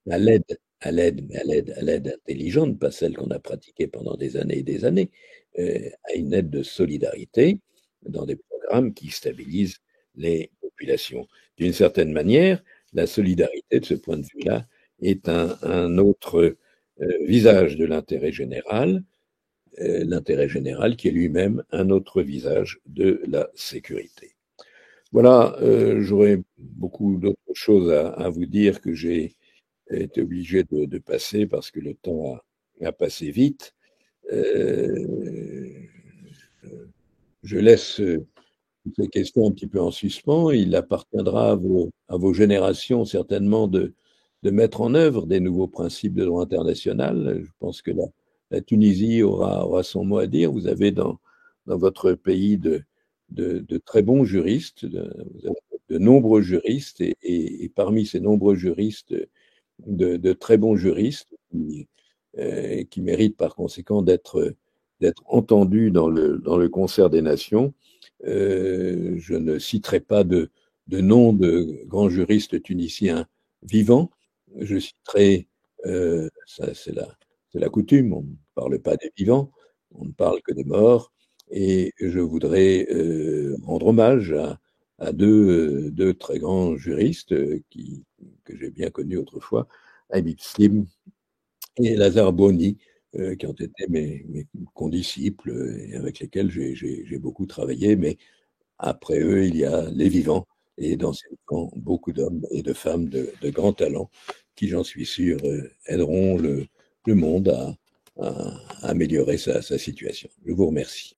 Speaker 1: à l'aide à l'aide intelligente, pas celle qu'on a pratiquée pendant des années et des années, à une aide de solidarité dans des programmes qui stabilisent les populations. D'une certaine manière, la solidarité, de ce point de vue-là, est un autre visage de l'intérêt général qui est lui-même un autre visage de la sécurité. Voilà, j'aurais beaucoup d'autres choses à vous dire que j'ai été obligé de passer parce que le temps a passé vite. Euh, je laisse toutes ces questions un petit peu en suspens. Il appartiendra à vos générations certainement de mettre en œuvre des nouveaux principes de droit international. Je pense que la Tunisie aura son mot à dire. Vous avez dans votre pays de très bons juristes, vous avez de nombreux juristes, et parmi ces nombreux juristes, de très bons juristes qui méritent par conséquent d'être entendus dans le concert des nations. Je ne citerai pas de nom de grands juristes tunisiens vivants. Je citerai, ça c'est la coutume, on ne parle pas des vivants, on ne parle que des morts. Et je voudrais rendre hommage à deux très grands juristes que j'ai bien connus autrefois, Habib Slim et Lazare Boni, qui ont été mes condisciples et avec lesquels j'ai beaucoup travaillé. Mais après eux, il y a les vivants, et dans ces camps, beaucoup d'hommes et de femmes de grand talent qui, j'en suis sûr, aideront le monde à améliorer sa situation. Je vous remercie.